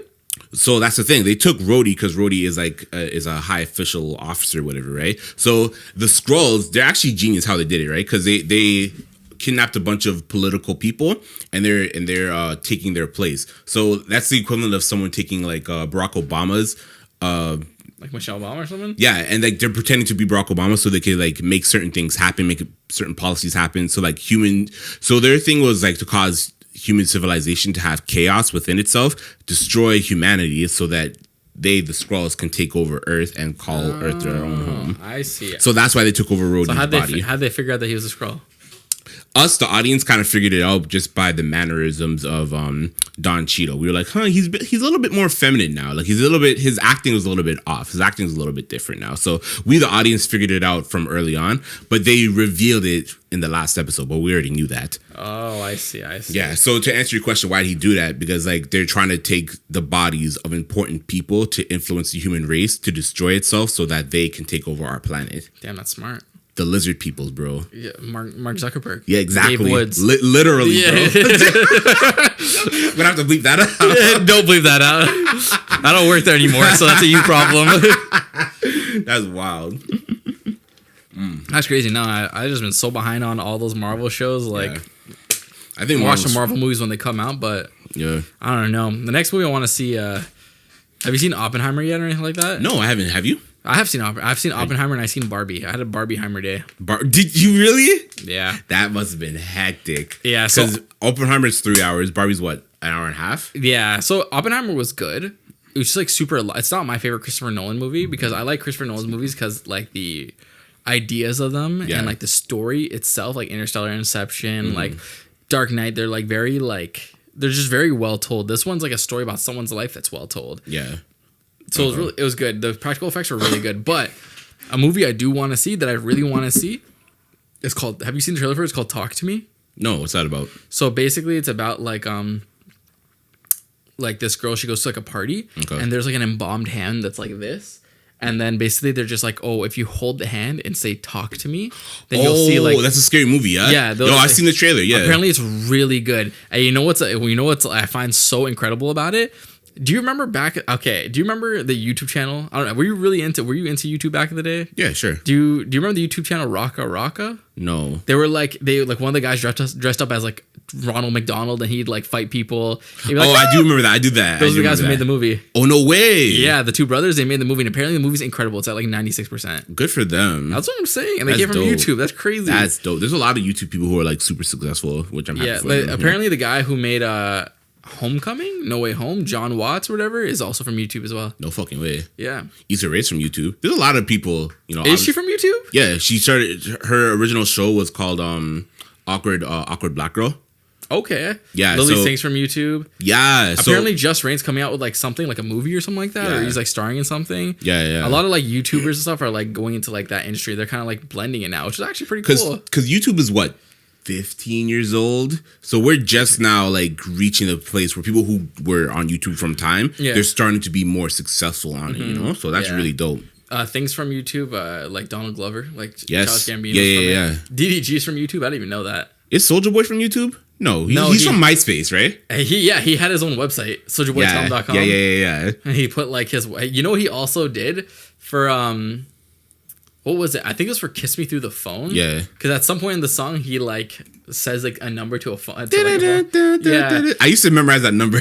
So that's the thing. They took Rhodey because Rhodey is like is a high official officer, whatever, right? So the Skrulls, they're actually genius how they did it, right? Because they kidnapped a bunch of political people and they're taking their place. So that's the equivalent of someone taking like Barack Obama's. Like Michelle Obama or something? Yeah, and like they're pretending to be Barack Obama so they can like make certain things happen, make certain policies happen. So like so their thing was like to cause human civilization to have chaos within itself, destroy humanity so that the Skrulls can take over Earth and call Earth their own home. I see. So that's why they took over Rhodey's body. How'd they figure out that he was a Skrull? Us, the audience, kind of figured it out just by the mannerisms of Don Cheadle. We were like, he's a little bit more feminine now. Like his acting was a little bit off. His acting is a little bit different now. So we, the audience, figured it out from early on, but they revealed it in the last episode. But we already knew that. Oh, I see. Yeah. So to answer your question, why did he do that? Because like they're trying to take the bodies of important people to influence the human race to destroy itself, so that they can take over our planet. Damn, that's smart. The lizard peoples, bro. Yeah, Mark Zuckerberg. Yeah, exactly. Dave Woods. Literally, bro. I'm gonna have to bleep that out. Don't bleep that out. I don't work there anymore, so that's a you problem. That's wild. That's crazy. No, I just been so behind on all those Marvel shows. Like, I think watch the Marvel movies when they come out, but I don't know. The next movie I want to see. Have you seen Oppenheimer yet or anything like that? No, I haven't. Have you? I've seen Oppenheimer and I've seen Barbie. I had a Barbieheimer day. Did you really? Yeah. That must have been hectic. Yeah. Because Oppenheimer's 3 hours. Barbie's what? An hour and a half? Yeah. So Oppenheimer was good. It was just like super. It's not my favorite Christopher Nolan movie because I like Christopher Nolan's movies because like the ideas of them and like the story itself, like Interstellar, Inception, like Dark Knight, they're like very like, they're just very well told. This one's like a story about someone's life that's well told. Yeah. So it was good. The practical effects were really good. But a movie I do want to see that I really want to see is called. Have you seen the trailer for it? It's called Talk to Me. No, what's that about? So basically, it's about like this girl. She goes to like a party, and there's like an embalmed hand that's like this. And then basically they're just like, oh, if you hold the hand and say "talk to me," then you'll see like. Oh, that's a scary movie, yeah. Yeah, no, I've seen the trailer. Yeah, apparently it's really good. And you know what's I find so incredible about it? Do you remember do you remember the YouTube channel? I don't know. Were you into YouTube back in the day? Yeah, sure. Do you remember the YouTube channel Raka Raka? No. They one of the guys dressed up as like Ronald McDonald and he'd like fight people. Like, I do remember that. I do that. Those are the guys who made the movie. Oh, no way. Yeah, the two brothers, they made the movie and apparently the movie's incredible. It's at like 96%. Good for them. That's what I'm saying. And they came from YouTube. That's crazy. That's dope. There's a lot of YouTube people who are like super successful, which I'm happy for. Yeah, apparently the guy who made Homecoming, No Way Home, John Watts or whatever is also from YouTube as well. No fucking way. Yeah. Issa Rae's from YouTube. There's a lot of people, Is she from YouTube? Yeah, she started, her original show was called Awkward Black Girl. Okay. Yeah. Lily Sings from YouTube. Yeah. Apparently, Just Rain's coming out with like something like a movie or something like that, or he's like starring in something. Yeah. A lot of like YouTubers and stuff are like going into like that industry. They're kind of like blending it now, which is actually pretty cool. Because YouTube is what, 15 years old, so we're just now like reaching a place where people who were on YouTube from time, they're starting to be more successful on it. You know, so that's really dope. Things from YouTube, like Donald Glover, like Yes. Childish Gambino. Yeah. DDG's from YouTube. I didn't even know that. Is Soulja Boy from YouTube? No, he's from MySpace, right? He had his own website, souljaboytom.com. Yeah. And he put like his, you know what he also did for what was it? I think it was for "Kiss Me Through the Phone." Yeah, because at some point in the song, he like says like a number to a phone. Yeah, I used to memorize that number.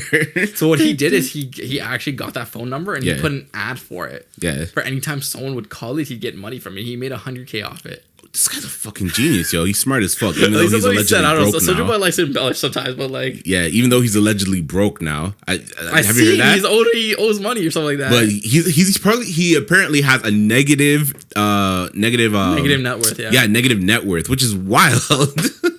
So what he did is he actually got that phone number and he put an ad for it. Yeah, for anytime someone would call it, he'd get money from it. He made $100K off it. This guy's a fucking genius, yo. He's smart as fuck. Even though he's allegedly broke now. Soulja Boy likes to embellish sometimes, but like, yeah, even though he's allegedly broke now. Have you heard that? He owes money or something like that. But he apparently has a negative net worth. Yeah, negative net worth, which is wild.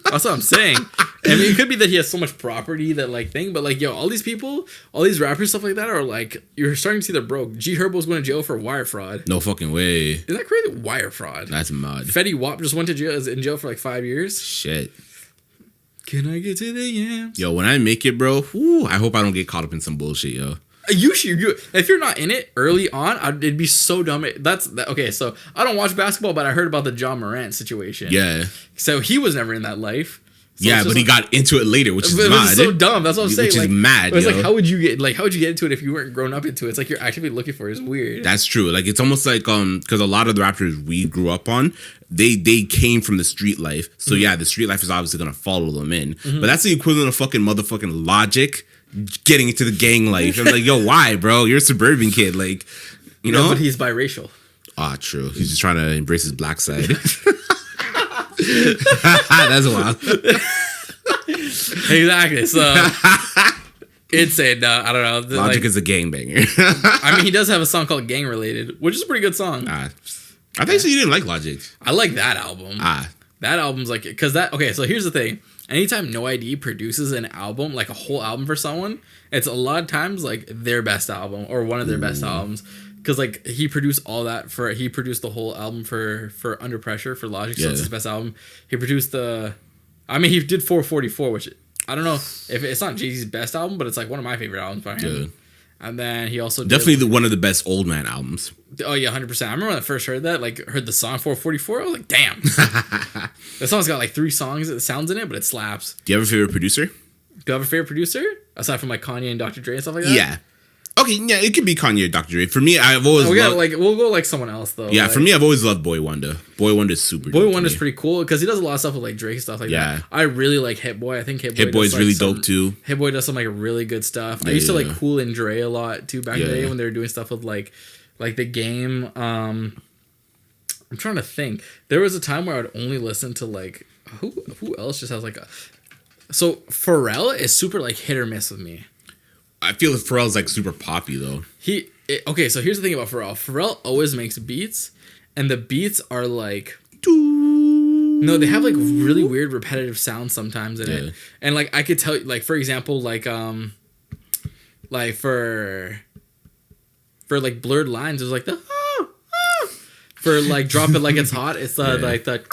That's what I'm saying. I mean, it could be that he has so much property that like thing, but like, yo, all these people, all these rappers, stuff like that are like, you're starting to see they're broke. G Herbo's going to jail for wire fraud. No fucking way. Isn't that crazy? Wire fraud. That's mad. Fetty Wap just went to jail, is in jail for like 5 years. Shit. Can I get to the yams? Yo, when I make it, bro, I hope I don't get caught up in some bullshit, yo. You should. If you're not in it early on, it'd be so dumb. Okay. So I don't watch basketball, but I heard about the John Morant situation. Yeah. So he was never in that life. So yeah, but he got into it later, which is mad. It's so dumb. That's what I'm saying. Which is mad. It's like, how would you get into it if you weren't grown up into it? It's like you're actively looking for it. It's weird. That's true. Like it's almost like because a lot of the rappers we grew up on, they came from the street life. So yeah, the street life is obviously gonna follow them in. But that's the equivalent of fucking motherfucking Logic getting into the gang life. I'm like, yo, why, bro? You're a suburban kid, like, you know. But he's biracial. Ah, true. He's just trying to embrace his black side. That's wild. Exactly. So insane. I don't know. Logic is a gangbanger. I mean, he does have a song called "Gang Related," which is a pretty good song. I think so. You didn't like Logic. I like that album. That album's like, because that. Okay, so here's the thing. Anytime No ID produces an album, like a whole album for someone, it's a lot of times like their best album or one of their best albums. Because like he produced all that he produced the whole album for Under Pressure for Logic, so it's his best album. He produced he did 444, which I don't know if it's not Jay-Z's best album, but it's like one of my favorite albums by him. Yeah. And then he also definitely one of the best old man albums. Oh yeah, 100%. I remember when I first heard that, like heard the song 444, I was like, damn. That song's got like 3 sounds in it, but it slaps. Do you have a favorite producer? Do you have a favorite producer aside from like Kanye and Dr. Dre and stuff like that? Yeah. Okay, yeah, it could be Kanye or Dr. Dre. For me, I've always we'll go like someone else though. Yeah, for me, I've always loved Boy Wonder. Boy Wonder's super. Boy Wonder's pretty cool because he does a lot of stuff with like Drake and stuff like that. I really like Hit Boy. I think Hit Boy's really dope too. Hit Boy does some like really good stuff. I used to like Cool and Dre a lot too back in the day when they were doing stuff with like the Game. I'm trying to think. There was a time where I would only listen to like who else just has like a. So Pharrell is super like hit or miss with me. I feel that Pharrell's like super poppy though. Okay, so here's the thing about Pharrell. Pharrell always makes beats, and the beats are like, no, they have like really weird repetitive sounds sometimes in it, and like I could tell, like for example, like for like Blurred Lines, it was like the for like Drop It Like It's Hot, it's like the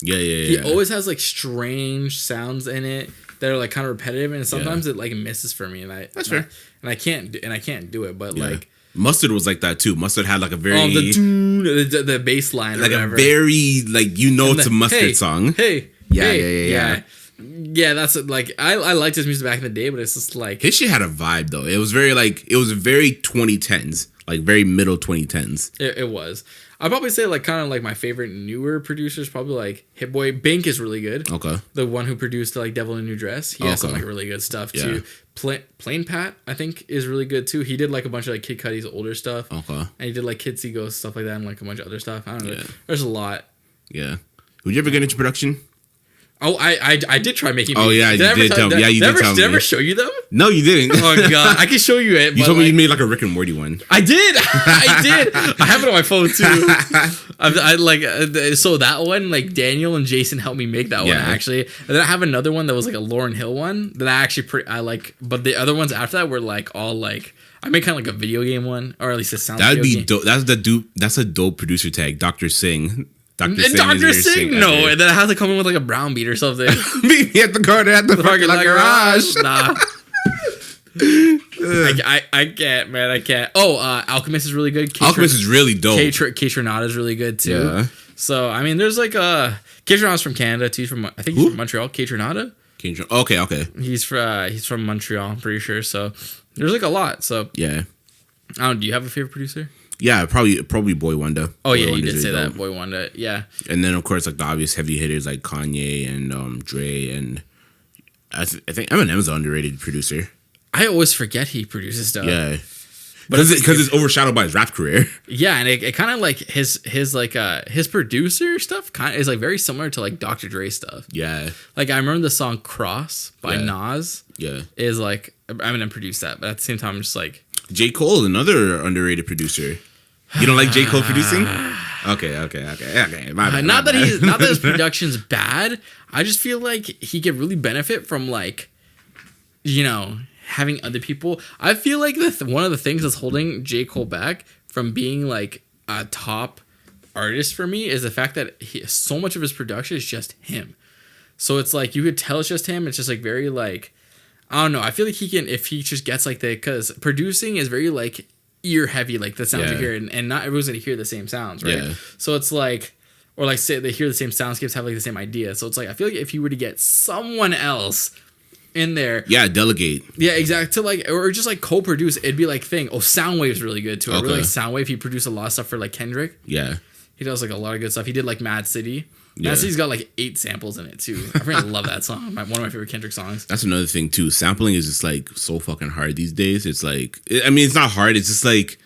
He always has like strange sounds in it that are like kind of repetitive, and sometimes it like misses for me, and that's fair. And I can't do it, but like Mustard was like that too. Mustard had like a very the bass line, like a very like it's a Mustard song. Yeah. That's like I liked his music back in the day, but it's just like his shit had a vibe though. It was very 2010s, like very middle 2010s. It was. I'd probably say like kind of like my favorite newer producers, probably like Hit Boy. Bank is really good. Okay. The one who produced like Devil in a New Dress. He has some like really good stuff too. Plain Pat, I think, is really good too. He did like a bunch of like Kid Cudi's older stuff. Okay. And he did like Kid See Ghost, stuff like that, and like a bunch of other stuff. I don't know. There's a lot. Yeah. Would you ever get into production? Oh, I did try making. Oh yeah, you did tell me. Yeah, you did tell me. Did I ever show you them? No, you didn't. Oh god, I can show you it. You told me you made like a Rick and Morty one. I did. I did. I have it on my phone too. I like so that one, like Daniel and Jason helped me make that one actually. And then I have another one that was like a Lauryn Hill one that I actually I like. But the other ones after that were like all like. I made kind of like a video game one, or at least it sounds. That'd be dope. That's a dope producer tag, Dr. Singh. Dr. Singh, no, and then I have to come in with like a brown beat or something. Meet me at the corner at the parking lot garage. Nah. I can't, man. I can't. Oh, Alchemist is really good. Alchemist is really dope. K-Tronada is really good too. Yeah. So I mean, there's like K-Tronada's from Canada too. I think he's from Montreal. K-Tronada. Okay. He's from Montreal. I'm pretty sure. So there's like a lot. So yeah. Do you have a favorite producer? Yeah, probably Boy Wonder. Oh yeah, you did say that, Boy Wonder. Yeah. And then of course like the obvious heavy hitters like Kanye and Dre, and I think Eminem's an underrated producer. I always forget he produces stuff. Yeah. But because it's overshadowed by his rap career. Yeah, and it kind of like his producer stuff kind of is like very similar to like Dr. Dre stuff. Yeah. Like I remember the song Cross by Nas. Yeah. Is like Eminem produced that, but at the same time I'm just like J. Cole, another underrated producer. You don't like J. Cole producing? Okay. My bad, not that his production's bad. I just feel like he could really benefit from like, you know, having other people. I feel like one of the things that's holding J. Cole back from being like a top artist for me is the fact that so much of his production is just him. So it's like you could tell it's just him. It's just like very like, I don't know. I feel like he can, if he just gets like because producing is very like ear heavy, like the sounds you hear, and not everyone's gonna hear the same sounds, right? Yeah. So it's like, or like say they hear the same soundscapes, have like the same idea. So it's like I feel like if you were to get someone else in there, delegate, exactly, to like or just like co-produce, it'd be like thing. Oh, Soundwave's really good too. I really like Soundwave. He produced a lot of stuff for like Kendrick. Yeah, he does like a lot of good stuff. He did like Mad City. Mad City's got like 8 samples in it too. I really love that song. One of my favorite Kendrick songs. That's another thing too. Sampling is just like so fucking hard these days. It's like, I mean, it's not hard. It's just like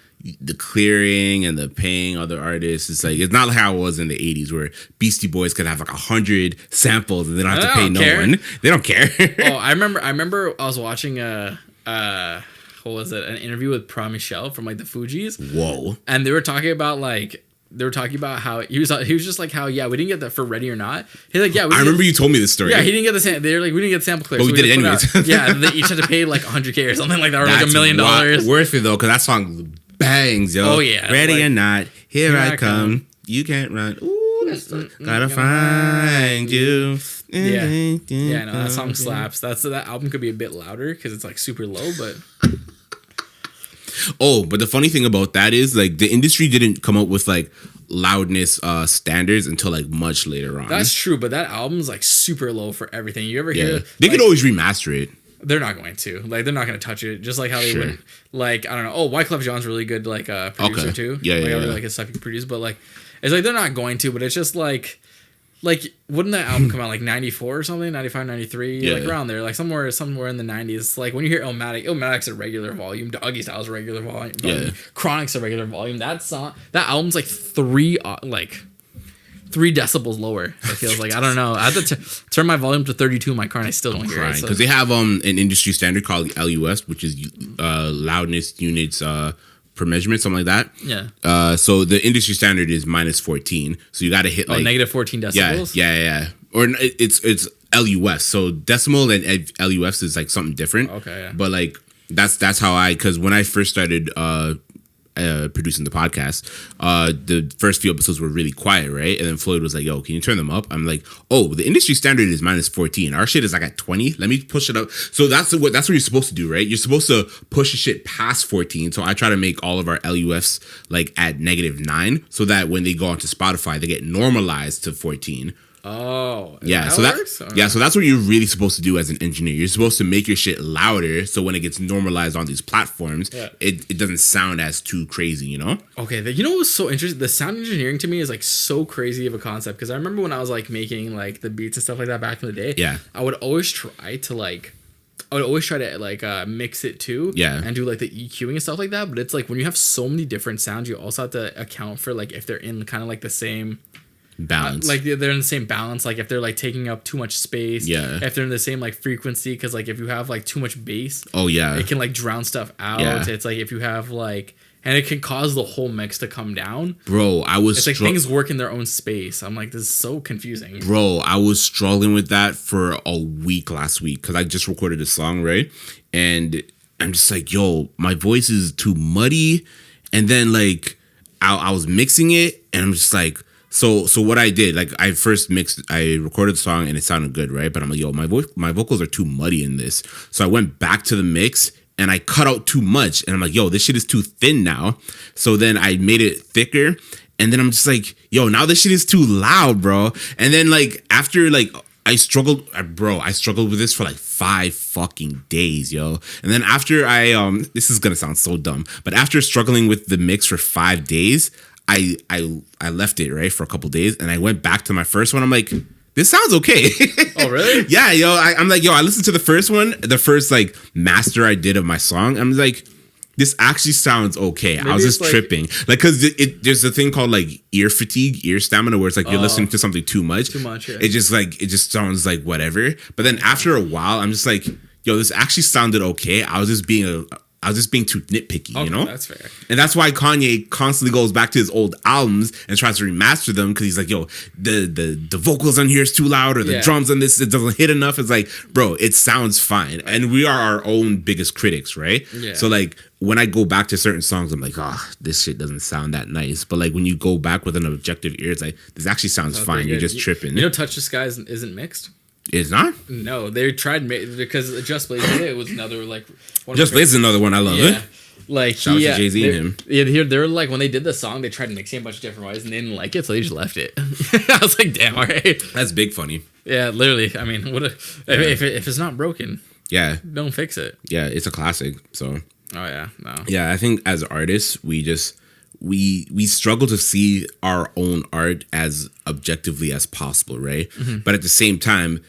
the clearing and the paying other artists. It's like, it's not like how it was in the 80s where Beastie Boys could have like 100 samples and they don't have to pay no one. They don't care. Oh, I remember I was watching what was it? An interview with Pra Michelle from like the Fugees. Whoa. And they were talking about how he was just like how we didn't get that for Ready or Not. He's like I remember you told me this story. Yeah, he didn't get the sample. They were like we didn't get the sample clear, but we did it anyways. Yeah, they each had to pay like $100K or something like that, or like $1 million. Worth it though, because that song bangs, yo. Oh yeah, Ready like, or Not, here I come. You can't run. Ooh, gotta find you. Yeah, no, that song slaps. That album could be a bit louder because it's like super low, but. Oh, but the funny thing about that is like the industry didn't come up with like loudness standards until like much later on. That's true, but that album's like super low for everything. You ever hear? They could always remaster it. They're not going to. Like they're not going to touch it. Just like how they would. Like I don't know. Oh, Wyclef Jean's really good. Like producer too. Yeah, I really like his stuff he can produce, but like it's like they're not going to. But it's just like wouldn't that album come out like 94 or something, 95, 93, like around there, like somewhere in the 90s. Like when you hear Illmatic's a regular volume, Doggy Style's a regular volume, Chronic's a regular volume. That album's like 3 decibels lower. It feels like I don't know. I have to turn my volume to 32 in my car and I still don't hear it. Because they have an industry standard called LUS, which is loudness units per measurement, something like that. Yeah. So the industry standard is -14. So you got to hit like negative 14 decibels. Yeah. Or it's LUS. So decimal and LUS is like something different. Okay. Yeah. But like that's how because when I first started producing the podcast, the first few episodes were really quiet, right? And then Floyd was like, yo, can you turn them up? I'm like, oh, the industry standard is -14. Our shit is like at 20. Let me push it up. So that's what you're supposed to do, right? You're supposed to push the shit past 14. So I try to make all of our LUFs like at -9 so that when they go onto Spotify, they get normalized to 14. Oh, yeah. So so that's what you're really supposed to do as an engineer. You're supposed to make your shit louder, so when it gets normalized on these platforms, it doesn't sound as too crazy, you know? Okay. You know what's so interesting? The sound engineering to me is like so crazy of a concept because I remember when I was like making like the beats and stuff like that back in the day. Yeah. I would always try to mix it too. Yeah. And do like the EQing and stuff like that. But it's like when you have so many different sounds, you also have to account for like if they're in kind of like the same balance. Like they're in the same balance. Like if they're like taking up too much space. Yeah. If they're in the same like frequency, because like if you have like too much bass. Oh yeah. It can like drown stuff out. Yeah. It's like if you have like. And it can cause the whole mix to come down. Bro, it's like things work in their own space. I'm like, this is so confusing. Bro, I was struggling with that for a week last week because I just recorded a song, right? And I'm just like, yo, my voice is too muddy. And then like I was mixing it and I'm just like, so what I did, like I recorded the song and it sounded good, right? But I'm like, yo, my vocals are too muddy in this. So I went back to the mix and I cut out too much. And I'm like, yo, this shit is too thin now. So then I made it thicker. And then I'm just like, yo, now this shit is too loud, bro. And then like after like I struggled with this for like 5 fucking days, yo. And then after this is gonna sound so dumb, but after struggling with the mix for 5 days, I left it, right, for a couple days. And I went back to my first one. I'm like, this sounds okay. Oh, really? Yeah, yo. I'm like, yo, I listened to the first one, the first like master I did of my song. I'm like, this actually sounds okay. Maybe I was just tripping. Like, because there's a thing called like ear fatigue, ear stamina, where it's like you're listening to something too much. Too much, yeah. It just sounds like whatever. But then after a while, I'm just like, yo, this actually sounded okay. I was just being too nitpicky, okay, you know? That's fair. And that's why Kanye constantly goes back to his old albums and tries to remaster them because he's like, yo, the vocals on here is too loud or the drums on this, it doesn't hit enough. It's like, bro, it sounds fine. And we are our own biggest critics, right? Yeah. So like when I go back to certain songs, I'm like, oh, this shit doesn't sound that nice. But like when you go back with an objective ear, it's like, this actually sounds fine. You're just tripping. You know, Touch the Sky isn't mixed? It's not? No, they tried because Just Blaze did it was another like Just Blaze is another one I love. Yeah. Like shout out to Jay-Z and him. Yeah, they're like when they did the song, they tried mixing a bunch of different ways and they didn't like it, so they just left it. I was like, damn, all right. That's big funny. Yeah, literally. I mean, if it's not broken, don't fix it. Yeah, it's a classic. So. Oh yeah, no. Yeah, I think as artists, we struggle to see our own art as objectively as possible, right? Mm-hmm. But at the same time,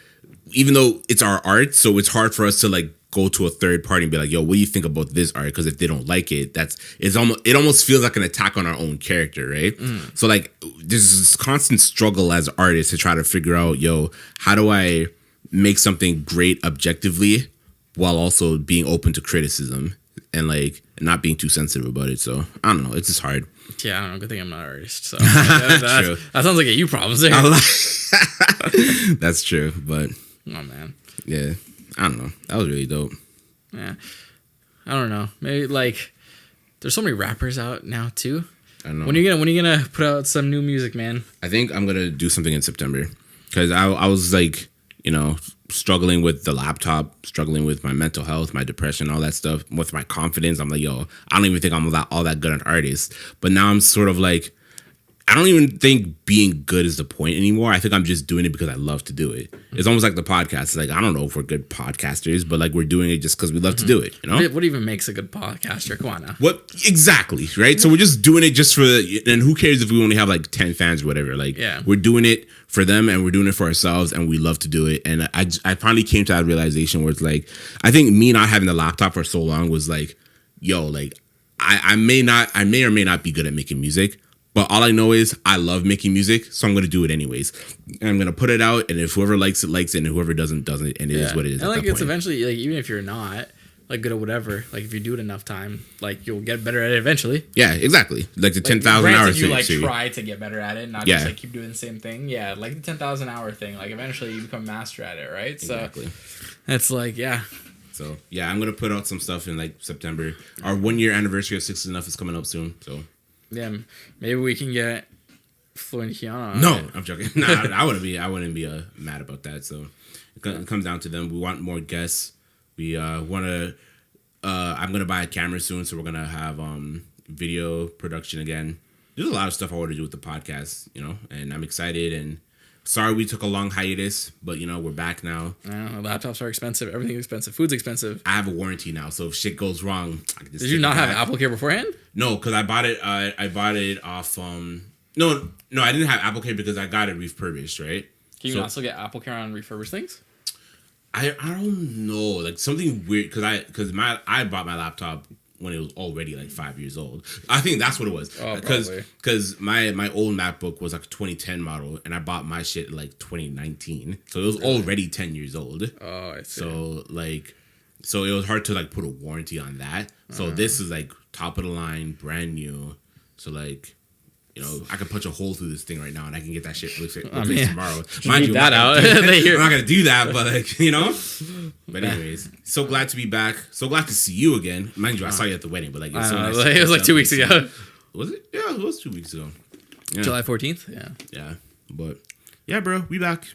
even though it's our art, so it's hard for us to like go to a third party and be like, yo, what do you think about this art? Because if they don't like it, it almost feels like an attack on our own character, right? So like there's this constant struggle as artists to try to figure out, yo, how do I make something great objectively while also being open to criticism and like not being too sensitive about it. So I don't know, it's just hard. Yeah, I don't know. Good thing I'm not an artist. So that sounds like a you problem there. That's true, but oh man, yeah, I don't know. That was really dope. Yeah, I don't know. Maybe like there's so many rappers out now too. I don't know. When are you gonna put out some new music, man? I think I'm gonna do something in September because I was like, you know, struggling with the laptop, struggling with my mental health, my depression, all that stuff, with my confidence. I'm like, yo, I don't even think I'm all that good an artist. But now I'm sort of like, I don't even think being good is the point anymore. I think I'm just doing it because I love to do it. It's almost like the podcast. It's like, I don't know if we're good podcasters, but like we're doing it just because we love to do it, you know? What even makes a good podcaster? Come on now. What exactly, right? So we're just doing it just for, and who cares if we only have like 10 fans or whatever? Like, we're doing it for them and we're doing it for ourselves and we love to do it. And I finally came to that realization where it's like, I think me not having the laptop for so long was like, yo, like I may or may not be good at making music, but all I know is I love making music, so I'm going to do it anyways. And I'm going to put it out, and if whoever likes it, and whoever doesn't, doesn't, and it is what it is. And like it's eventually, like even if you're not like good at whatever, like if you do it enough time, like you'll get better at it eventually. Yeah, exactly. Like the 10,000 hours thing. You like try to get better at it, not just like keep doing the same thing. Yeah, like the 10,000 hour thing. Like eventually you become master at it, right? Exactly. So it's like So yeah, I'm gonna put out some stuff in like September. Our 1 year anniversary of Six is Enough is coming up soon. So yeah, maybe we can get Floyd and Ki on. No, I'm joking. No, I wouldn't be mad about that. So it comes down to them. We want more guests. We want to. I'm gonna buy a camera soon, so we're gonna have video production again. There's a lot of stuff I want to do with the podcast, you know, and I'm excited. And sorry we took a long hiatus, but you know we're back now. Laptops are expensive. Everything's expensive. Food's expensive. I have a warranty now, so if shit goes wrong, I can just did you not have Apple Care beforehand? No, because I bought it. I bought it off. No, I didn't have Apple Care because I got it refurbished, right? Can you also get Apple Care on refurbished things? I don't know, like something weird because I bought my laptop when it was already like 5 years old. I think that's what it was. Oh, because my old MacBook was like a 2010 model, and I bought my shit in like 2019, so it was already 10 years old. Oh, I see. So it was hard to like put a warranty on that. So this is like top of the line, brand new. So like, you know, I can punch a hole through this thing right now, and I can get that shit replaced tomorrow. Mind you, that out. I'm not gonna do that, but like, you know. But anyways, so glad to be back. So glad to see you again. Mind you, I saw you at the wedding, but like, it's so nice. It was like 2 weeks ago. Was it? Yeah, it was 2 weeks ago. Yeah. July 14th. Yeah. But yeah, bro, we back.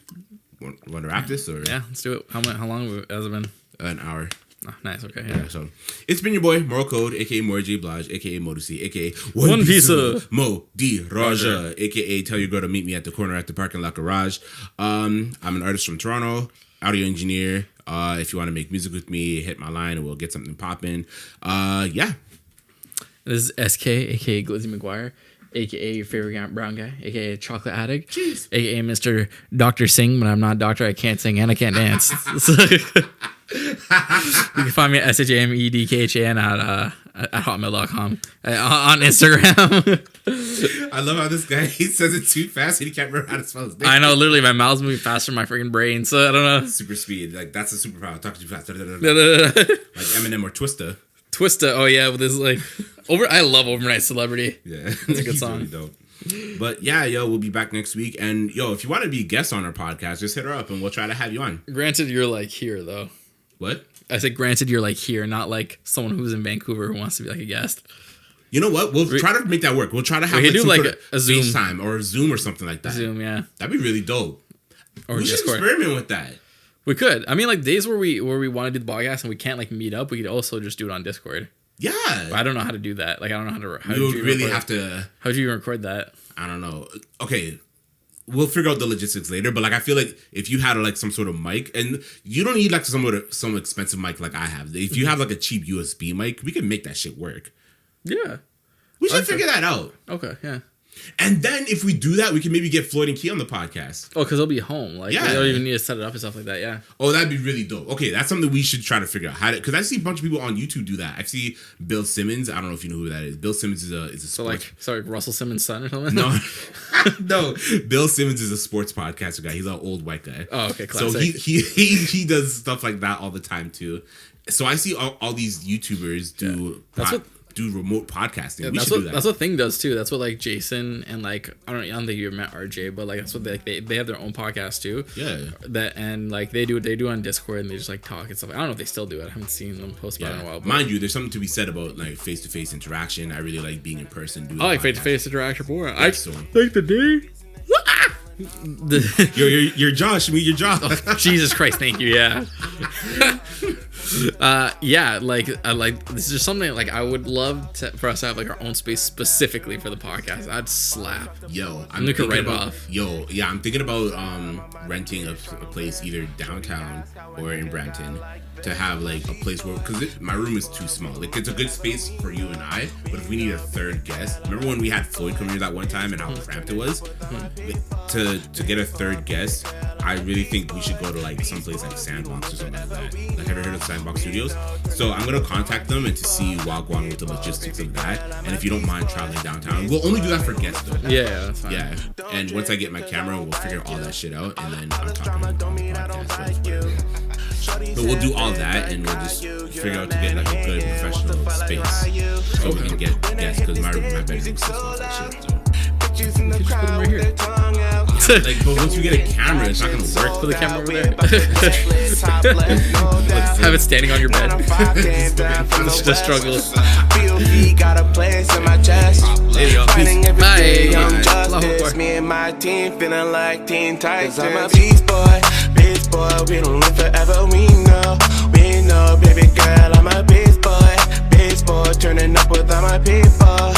Want to wrap this or? Yeah, let's do it. How long has it been? An hour. Oh, nice. Okay. Yeah. So it's been your boy Maural Code, aka Maury J Blige, aka Modusi, aka One Piece Mo D Raja, aka tell your girl to meet me at the corner at the parking lot garage. I'm an artist from Toronto, audio engineer. If you want to make music with me, hit my line and we'll get something popping. Yeah. This is SK, aka Glizzy McGuire, aka your favorite brown guy, aka Chocolate Addict, Jeez. aka Mr. Dr. Sing, but I'm not doctor. I can't sing and I can't dance. You can find me at SHAMEDKHAN at hotmail.com on Instagram. I love how this guy, he says it too fast and he can't remember how to spell his name. I know, literally my mouth's moving faster than my freaking brain, so I don't know. Super speed, like that's a superpower. Talk too fast. Like Eminem or Twista. Twista, oh yeah, with this like I love Overnight Celebrity. Yeah, it's a good song. Really dope. But yeah, we'll be back next week. And if you want to be a guest on our podcast, just hit her up and we'll try to have you on. Granted, you're like here though. What? I said, granted, you're like here, not like someone who's in Vancouver who wants to be like a guest. You know what? We'll try to make that work. We'll try to have like a Zoom FaceTime or a Zoom or something like that. Zoom, yeah. That'd be really dope. Or we Discord. should experiment with that. We could. I mean, like days where we want to do the podcast and we can't like meet up, we could also just do it on Discord. Yeah. But I don't know how to do that. Like I don't know how to. You really have to. How would you even record that? I don't know. Okay. We'll figure out the logistics later, but like I feel like if you had like some sort of mic, and you don't need like some expensive mic like I have. If you have like a cheap USB mic, we can make that shit work. Yeah, we should figure that out. Okay, yeah. And then if we do that, we can maybe get Floyd and Ki on the podcast. Oh, because they'll be home. Like, they don't even need to set it up and stuff like that. Yeah. Oh, that'd be really dope. Okay, that's something we should try to figure out how to. Because I see a bunch of people on YouTube do that. I see Bill Simmons. I don't know if you know who that is. Bill Simmons is a so like Russell Simmons' son or something. No, no. Bill Simmons is a sports podcaster guy. He's an old white guy. Oh, okay, classic. So he does stuff like that all the time too. So I see all these YouTubers do. Yeah. Do remote podcasting. Yeah, we should do that. That's what Thing does too. That's what like Jason and like I don't think you met RJ, but like that's what they have their own podcast too. Yeah. That and like they do on Discord and they just like talk and stuff. I don't know if they still do it. I haven't seen them post about it in a while. But mind you, there's something to be said about like face-to-face interaction. I really like being in person. I like face-to-face interaction more. Yeah, I like the day. Your jaw, Shameed, your jaw. Oh, Jesus Christ, thank you. Yeah. Like this is just something like I would love for us to have like our own space specifically for the podcast. I'd slap. I'm thinking about I'm thinking about renting a place either downtown or in Brampton to have like a place where, because my room is too small. Like it's a good space for you and I, but if we need a third guest, remember when we had Floyd come here that one time and how cramped it was? To get a third guest, I really think we should go to like someplace like Sandbox or something like that. Like, have you heard of Sandbox Studios? So I'm gonna contact them and to see Wagwan with the logistics of that. And if you don't mind traveling downtown, we'll only do that for guests though. Yeah, that's fine. Yeah, and once I get my camera, we'll figure all that shit out, and then I'm talking about the podcast. But we'll do all that, and we'll just figure out to get like a good professional space so we can get guests. Because my bedroom is so small like shit. So. You can just put them right here. Like, but once you get a camera, it's not gonna work. Put the camera over there. Have it standing on your bed. It's the struggle. Got a place in my chest. Fighting every day, I'm justice. Me and my team feeling like Teen Titans. I'm a beast boy. We don't live forever. We know, baby girl. I'm a beast boy. Turning up with all my people.